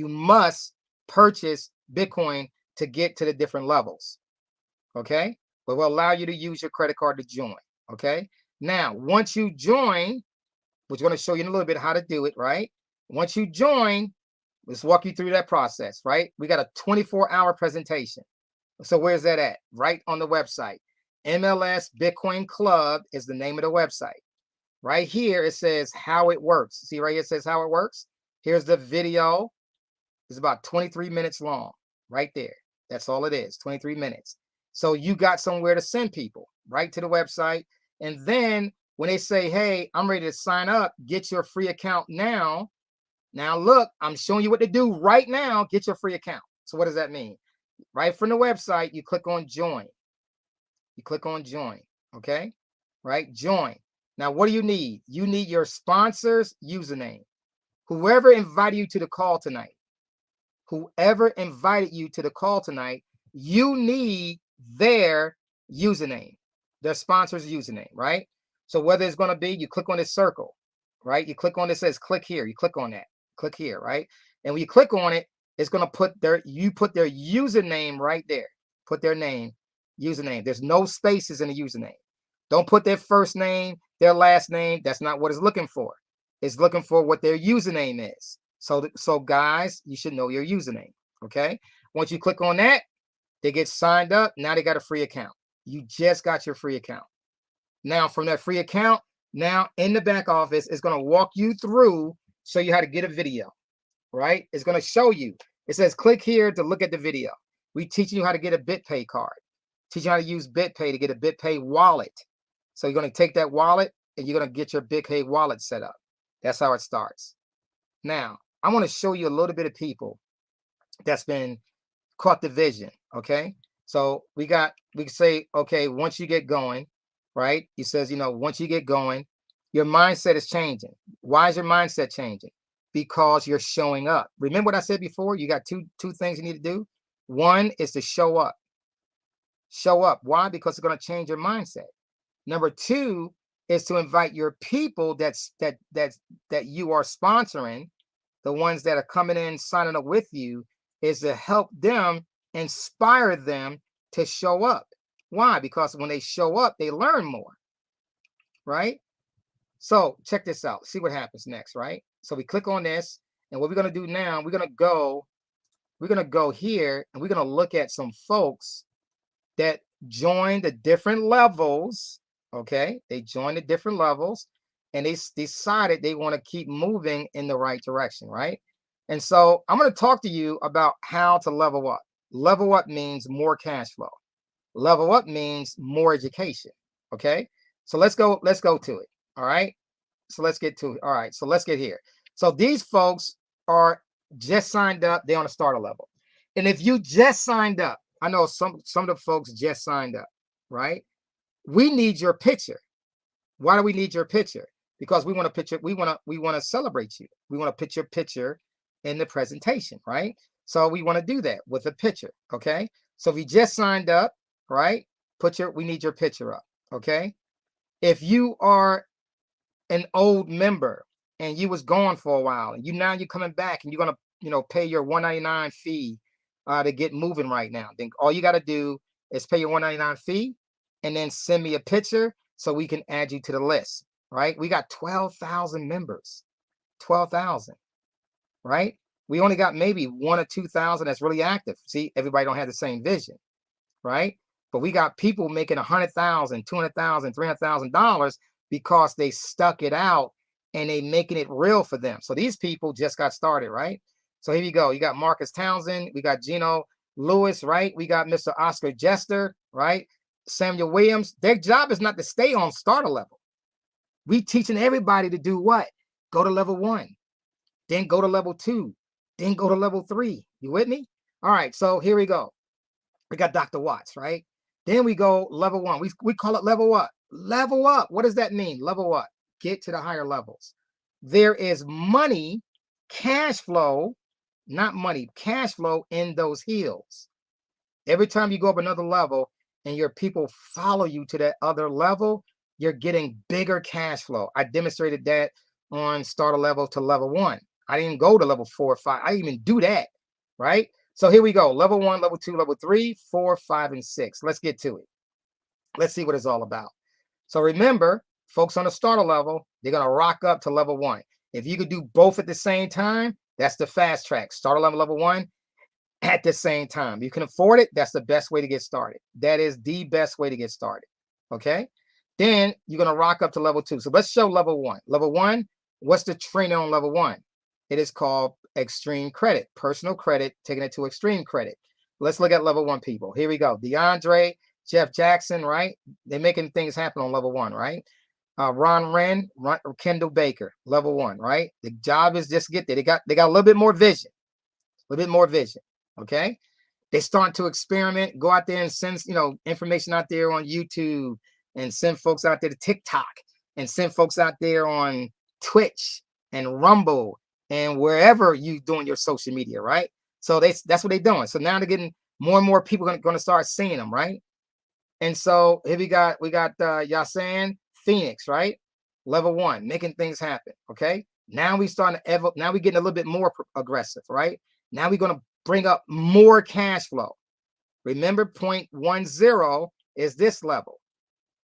S3: must purchase Bitcoin to get to the different levels. Okay? But we'll allow you to use your credit card to join. Okay? Now, once you join, we're going to show you in a little bit how to do it, right? Once you join, let's walk you through that process, right? We got a 24-hour presentation. So where's that at? Right on the website. MLS Bitcoin Club is the name of the website. Right here, it says how it works. See right here, it says how it works. Here's the video. It's about 23 minutes long. Right there. That's all it is, 23 minutes. So you got somewhere to send people, right to the website. And then when they say, hey, I'm ready to sign up, get your free account now. Now, look, I'm showing you what to do right now. Get your free account. So what does that mean? Right from the website, you click on join. You click on join. Okay. Right. Join. Now, what do you need? You need your sponsor's username. Whoever invited you to the call tonight, you need their username. their sponsor's username, right? So whether it's going to be, you click on this circle, right? You click on this, says click here. You click on that, click here, right? And when you click on it, it's going to put their username right there. Put their name, username. There's no spaces in the username. Don't put their first name, their last name. That's not what it's looking for. It's looking for what their username is. So guys, you should know your username. Okay. Once you click on that, they get signed up. Now they got a free account. You just got your free account. Now from that free account, now in the back office, it's going to walk you through, show you how to get a video, right? It's going to show you. It says click here to look at the video. We teaching you how to get a BitPay card. Teach you how to use BitPay to get a BitPay wallet. So you're going to take that wallet and you're going to get your BitPay wallet set up. That's how it starts. Now, I want to show you a little bit of people that's been caught the vision. Okay. So we can say, okay, once you get going, right? He says, once you get going, your mindset is changing. Why is your mindset changing? Because you're showing up. Remember what I said before? You got two things you need to do. One is to show up. Show up. Why? Because it's going to change your mindset. Number two is to invite your people that you are sponsoring, the ones that are coming in, signing up with you, is to help them, inspire them to show up. Why? Because when they show up, they learn more, right? So check this out. See what happens next, right? So we click on this, and what we're going to do now, we're going to go here, and we're going to look at some folks that joined the different levels. Okay, they joined the different levels, and they decided they want to keep moving in the right direction, right? And so I'm going to talk to you about how to level up. Level up means more cash flow. Level up means more education. Okay, so let's go to it. All right, so let's get to it. All right, so let's get here. So these folks are just signed up. They're on a starter level, and if you just signed up, I know some of the folks just signed up, right? We need your picture. Why do we need your picture? Because we want to celebrate you. We want to put your picture in the presentation, right? So we want to do that with a picture. Okay. So if you just signed up, right? We need your picture up. Okay. If you are an old member and you was gone for a while, and you're coming back, and you're gonna pay your $199 fee to get moving right now, then all you got to do is pay your $199 fee and then send me a picture so we can add you to the list, right? We got 12,000 members, 12,000, right? We only got maybe 1,000 or 2,000 that's really active. See, everybody don't have the same vision, right? But we got people making $100,000, $200,000, $300,000 because they stuck it out and they making it real for them. So these people just got started, right? So here you go. You got Marcus Townsend. We got Gino Lewis, right? We got Mr. Oscar Jester, right? Samuel Williams. Their job is not to stay on starter level. We teaching everybody to do what? Go to level 1, then go to level 2, then go to level 3. You with me? All right. So here we go. We got Dr. Watts, right? Then we go level 1. We call it level up. Level up. What does that mean? Level up. Get to the higher levels. There is money, cash flow, not money, cash flow in those hills. Every time you go up another level and your people follow you to that other level, you're getting bigger cash flow. I demonstrated that on starter level to level 1. I didn't go to level 4 or 5. I didn't even do that, right? So here we go. Level 1, level 2, level 3, 4, 5, and 6. Let's get to it. Let's see what it's all about. So remember, folks on the starter level, they're going to rock up to level 1. If you could do both at the same time, that's the fast track. Starter level, level 1 at the same time. You can afford it. That's the best way to get started. That is the best way to get started. Okay. Then you're going to rock up to level 2. So let's show level 1. Level 1, what's the training on level 1? It is called extreme credit, personal credit, taking it to extreme credit. Let's look at level 1 people. Here we go. DeAndre, Jeff Jackson, right? They're making things happen on level 1, right? Ron Wren, Kendall Baker, level 1, right? The job is just get there. They got a little bit more vision, okay? They start to experiment, go out there and send, information out there on YouTube, and send folks out there to TikTok, and send folks out there on Twitch and Rumble and wherever you doing your social media, right? So that's what they're doing. So now they're getting more and more people going to start seeing them, right? And so here we got Yasan Phoenix, right? Level 1, making things happen. Okay. Now we starting to now we're getting a little bit more aggressive, right? Now we're going to bring up more cash flow. Remember, 0.10 is this level.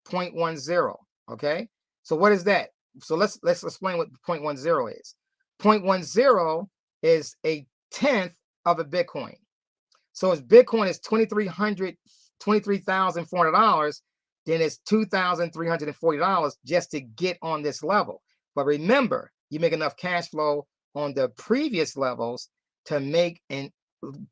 S3: 0.10. Okay. So what is that? So let's explain what 0.10 is. 0.10 is a tenth of a Bitcoin. So if Bitcoin is $23,400, then it's $2,340 just to get on this level. But remember, you make enough cash flow on the previous levels to make and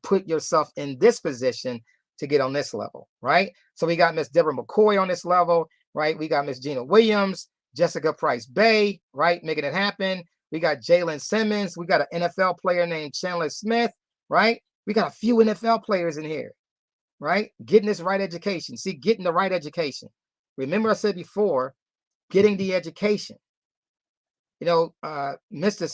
S3: put yourself in this position to get on this level, right? So we got Miss Deborah McCoy on this level, right? We got Miss Gina Williams, Jessica Price Bay, right? Making it happen. We got Jalen Simmons. We got an NFL player named Chandler Smith, right? We got a few NFL players in here, right? Getting this right education. See, getting the right education. Remember I said before, getting the education. You know, Mr.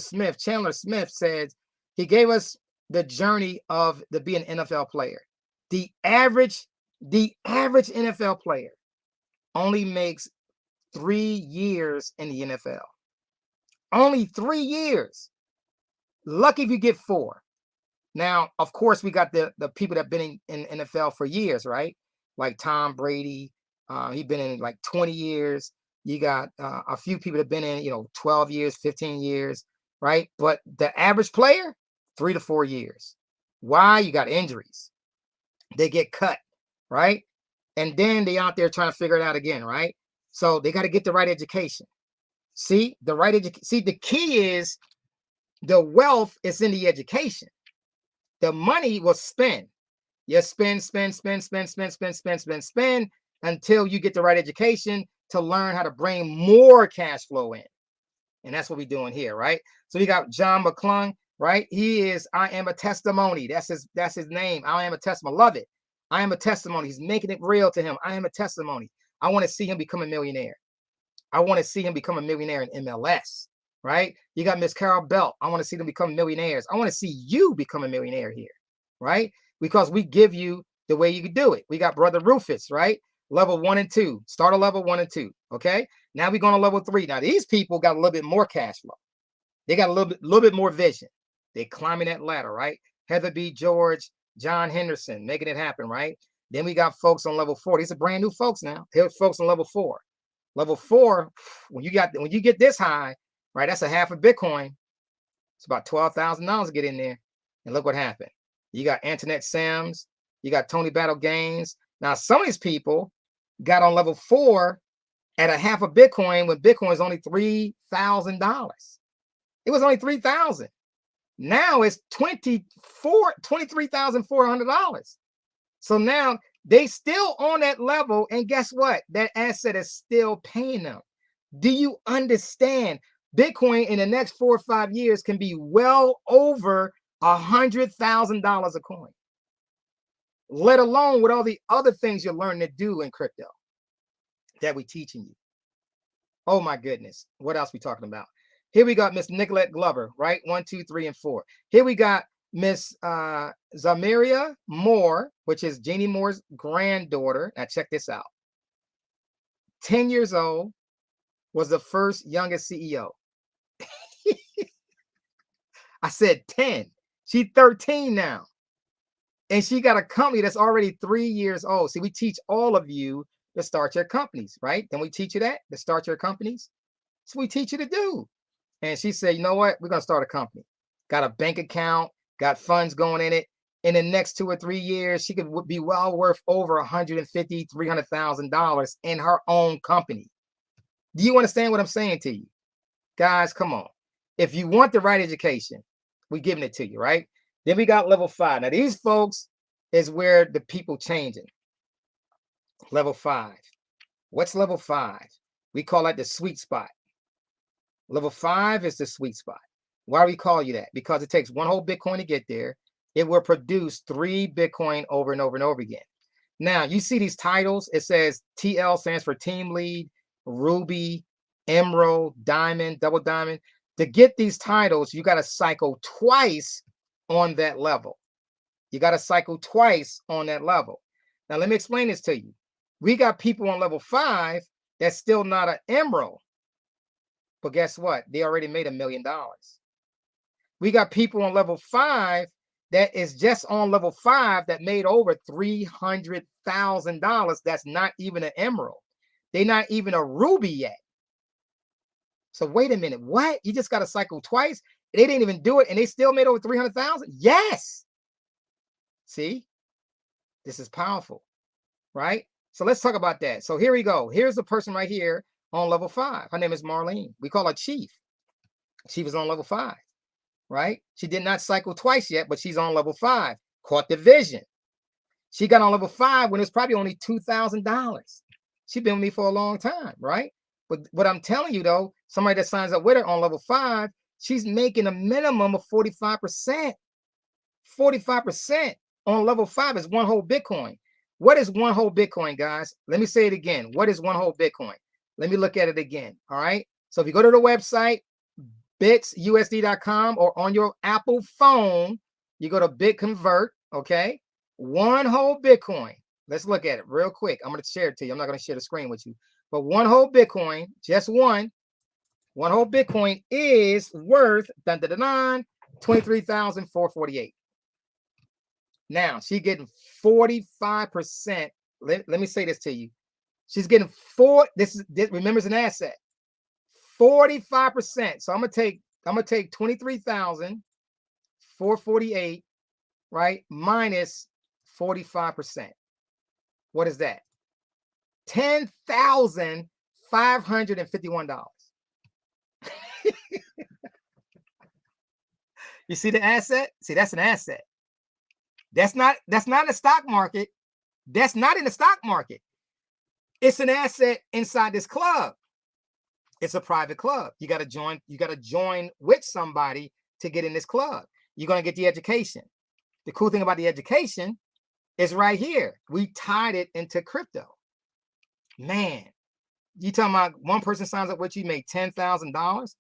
S3: Smith, Chandler Smith said he gave us the journey of to be an NFL player. The average NFL player only makes 3 years in the NFL. Only 3 years. Lucky if you get 4. Now, of course, we got the people that have been in NFL for years, right? Like Tom Brady. He's been in like 20 years. You got a few people that have been in, 12 years, 15 years, right? But the average player, 3 to 4 years. Why? You got injuries. They get cut, right? And then they out there trying to figure it out again, right? So they got to get the right education. See, the key is the wealth is in the education. The money will spend. You spend until you get the right education to learn how to bring more cash flow in. And that's what we're doing here, right? So we got John McClung, right? He is I Am a Testimony. That's his name. I Am a Testimony. Love it. I Am a Testimony. He's making it real to him. I am a testimony. I want to see him become a millionaire. I want to see him become a millionaire in MLS, right? You got Miss Carol Belt. I want to see them become millionaires. I want to see you become a millionaire here, right? Because we give you the way you can do it. We got Brother Rufus, right? Level 1 and 2. Start a level 1 and 2, okay? Now we're going to level 3. Now these people got a little bit more cash flow. They got a little bit more vision. They climbing that ladder, right? Heather B. George, John Henderson, making it happen, right? Then we got folks on level 4. These are brand new folks now. Here's folks on level 4. Level 4, when you get this high, right? That's a half a Bitcoin. It's about $12,000 to get in there. And look what happened. You got Antoinette Sams. You got Tony Battle Gaines. Now, some of these people got on level 4 at a half a Bitcoin when Bitcoin is only $3,000. It was only $3,000. Now it's $23,400. So now they still on that level, and guess what? That asset is still paying them. Do you understand? Bitcoin in the next 4 or 5 years can be well over $100,000 a coin, let alone with all the other things you're learning to do in crypto that we're teaching you. Oh my goodness. What else we talking about? Here we got Miss Nicolette Glover, right? 1, 2, 3, and 4. Here we got Miss Zamaria Moore, which is Jeannie Moore's granddaughter. Now check this out. 10 years old, was the first youngest CEO. I said 10. She's 13 now. And she got a company that's already 3 years old. See, we teach all of you to start your companies, right? Then we teach you that, to start your companies. So we teach you to do. And she said, you know what? We're going to start a company. Got a bank account, got funds going in it. In the next 2 or 3 years, she could be well worth over $150,000, $300,000 in her own company. Do you understand what I'm saying to you? Guys, come on. If you want the right education, we're giving it to you, right? Then we got level 5. Now, these folks is where the people changing. Level 5. What's level 5? We call that the sweet spot. Level 5 is the sweet spot. Why do we call you that? Because it takes one whole Bitcoin to get there. It will produce 3 Bitcoin over and over and over again. Now, you see these titles. It says TL stands for Team Lead, Ruby, Emerald, Diamond, Double Diamond. To get these titles, you got to cycle twice on that level. You got to cycle twice on that level. Now, let me explain this to you. We got people on level 5 that's still not an emerald. But guess what? They already made $1 million. We got people on level 5 that is just on level 5 that made over $300,000. That's not even an emerald. They're not even a ruby yet. So wait a minute. What? You just got to cycle twice? They didn't even do it and they still made over 300,000? Yes. See? This is powerful, right? So let's talk about that. So here we go. Here's the person right here on level 5. Her name is Marlene. We call her Chief. She was on level 5, right? She did not cycle twice yet, but she's on level 5. Caught the vision. She got on level 5 when it's probably only $2,000. She's been with me for a long time, right? But what I'm telling you though, somebody that signs up with her on level 5, she's making a minimum of 45%. 45% on level 5 is one whole Bitcoin. What is one whole Bitcoin, guys? Let me say it again. What is one whole Bitcoin? Let me look at it again. All right. So if you go to the website, bitsusd.com, or on your Apple phone, you go to BitConvert. Okay. One whole Bitcoin. Let's look at it real quick. I'm going to share it to you. I'm not going to share the screen with you, but one whole Bitcoin, just one whole Bitcoin is worth 23,448. Now she's getting 45%. Let me say this to you. She's getting this remember, it's an asset. 45%. So I'm gonna take 23,448, right? Minus 45%. What is that? $10,551. You see the asset? See, that's an asset. That's not a stock market. That's not in the stock market. It's an asset inside this club. It's a private club. You got to join with somebody to get in this club. You're going to get the education. The cool thing about the education is right here. We tied it into crypto. Man, you talking about one person signs up with you, made $10,000.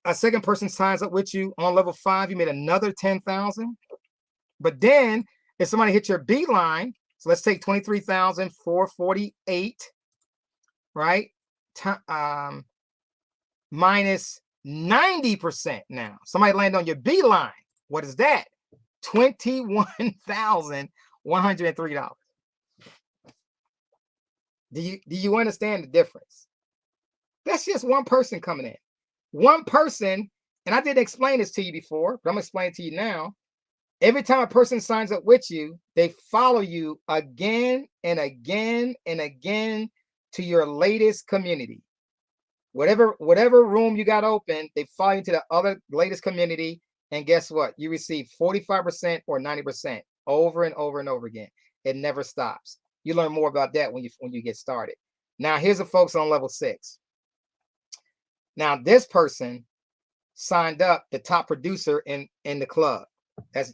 S3: A second person signs up with you on level 5, you made another 10,000. But then if somebody hits your beeline, so let's take 23,448, right? Minus 90% now. Somebody landed on your beeline. What is that? $21,103. Do you understand the difference? That's just one person coming in. One person, and I didn't explain this to you before, but I'm going to explain it to you now. Every time a person signs up with you, they follow you again and again and again to your latest community. Whatever room you got open, they follow you to the other latest community. And guess what? You receive 45% or 90% over and over and over again. It never stops. You learn more about that when you get started. Now, here's the folks on level 6. Now, this person signed up, the top producer in the club.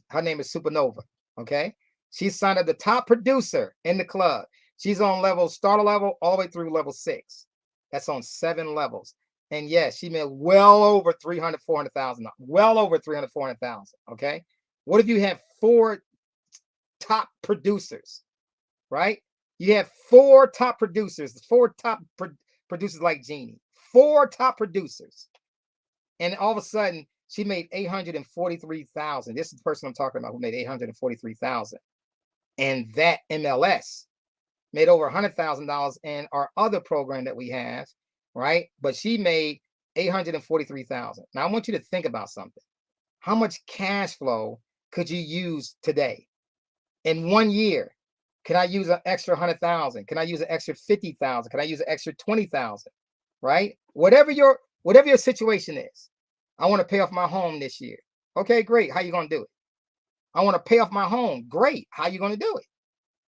S3: Her name is Supernova. Okay. She signed up the top producer in the club. She's on starter level all the way through level 6. That's on 7 levels. And yes, she made well over $400,000. Well over $400,000. Okay. What if you have 4 top producers, right? You have 4 top producers, 4 top producers like Jeannie, 4 top producers. And all of a sudden, she made $843,000. This is the person I'm talking about who made $843,000. And that MLS made over $100,000 in our other program that we have, right? But she made $843,000. Now I want you to think about something. How much cash flow could you use today? In 1 year, can I use an extra 100,000? Can I use an extra 50,000? Can I use an extra 20,000? Right? Whatever your situation is. I want to pay off my home this year. Okay, great. How you going to do it? I want to pay off my home. Great. How you going to do it?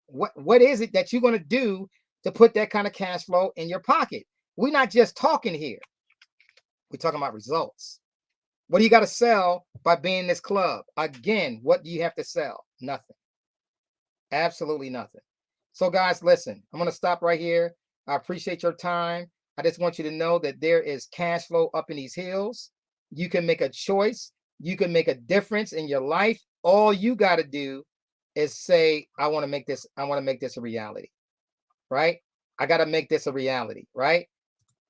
S3: What is it that you're going to do to put that kind of cash flow in your pocket? We're not just talking here. We're talking about results. What do you got to sell by being in this club? Again, what do you have to sell? Nothing. Absolutely nothing. So guys, listen, I'm going to stop right here. I appreciate your time. I just want you to know that there is cash flow up in these hills. You can make a choice. You can make a difference in your life. All you got to do is say, I want to make this a reality, right? I got to make this a reality, right?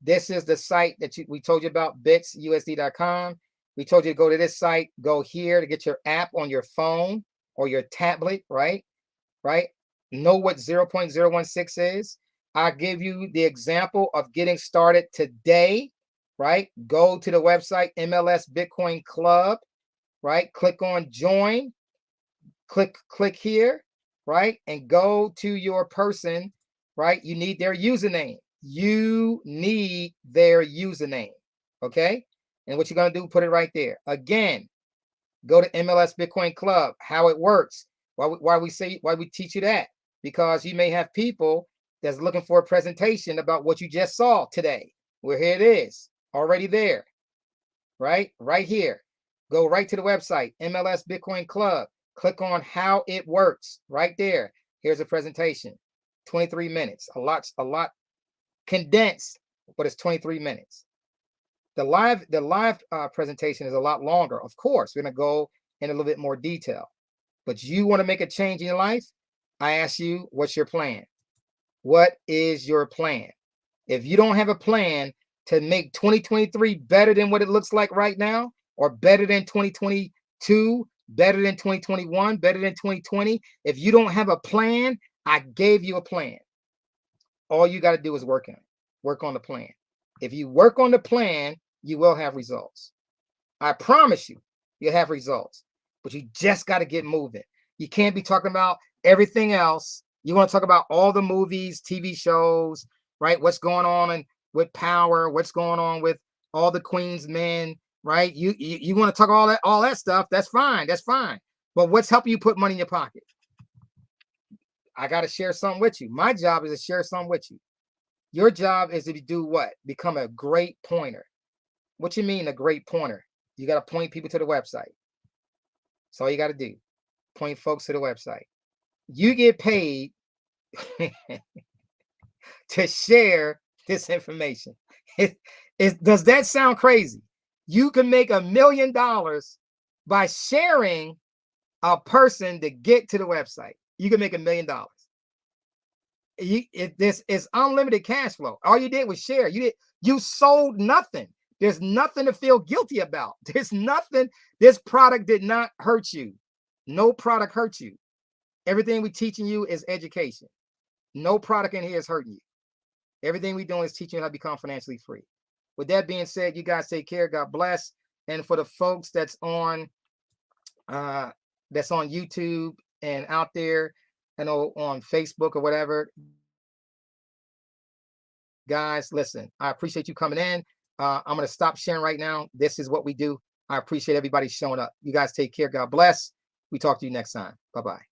S3: This is the site that we told you about, bitsusd.com. We told you to go to this site, go here to get your app on your phone or your tablet, right? Right? Know what 0.016 is. I give you the example of getting started today, right? Go to the website, MLS Bitcoin Club, right? Click on join, click here, right? And go to your person, right? You need their username. You need their username, okay? And what you're gonna do, put it right there. Again, go to MLS Bitcoin Club, how it works. Why we teach you that? Because you may have people that's looking for a presentation about what you just saw today. Well, here it is, already there, right? Right here. Go right to the website, MLS Bitcoin Club. Click on how it works right there. Here's a presentation, 23 minutes, a lot condensed, but it's 23 minutes. The live presentation is a lot longer. Of course, we're going to go in a little bit more detail, but you want to make a change in your life. I ask you, what's your plan? What is your plan? If you don't have a plan to make 2023 better than what it looks like right now, or better than 2022, better than 2021, better than 2020, if you don't have a plan, I gave you a plan. All you got to do is work on it. Work on the plan. If you work on the plan, you will have results. I promise you, you'll have results. But you just got to get moving. You can't be talking about everything else. You want to talk about all the movies, TV shows, right? What's going on with power? What's going on with all the Queen's men, right? You want to talk all that stuff. That's fine. That's fine. But what's helping you put money in your pocket? I got to share something with you. My job is to share something with you. Your job is to do what? Become a great pointer. What you mean a great pointer? You got to point people to the website. That's all you got to do. Point folks to the website. You get paid to share this information. Does that sound crazy? You can make $1 million by sharing a person to get to the website. You can make $1 million. This is unlimited cash flow. All you did was share. You sold nothing. There's nothing to feel guilty about. There's nothing. This product did not hurt you. No product hurts you. Everything we're teaching you is education. No product in here is hurting you. Everything we're doing is teaching you how to become financially free. With that being said, you guys take care. God bless. And for the folks that's on YouTube and out there, on Facebook or whatever, guys, listen, I appreciate you coming in. I'm going to stop sharing right now. This is what we do. I appreciate everybody showing up. You guys take care. God bless. We talk to you next time. Bye-bye.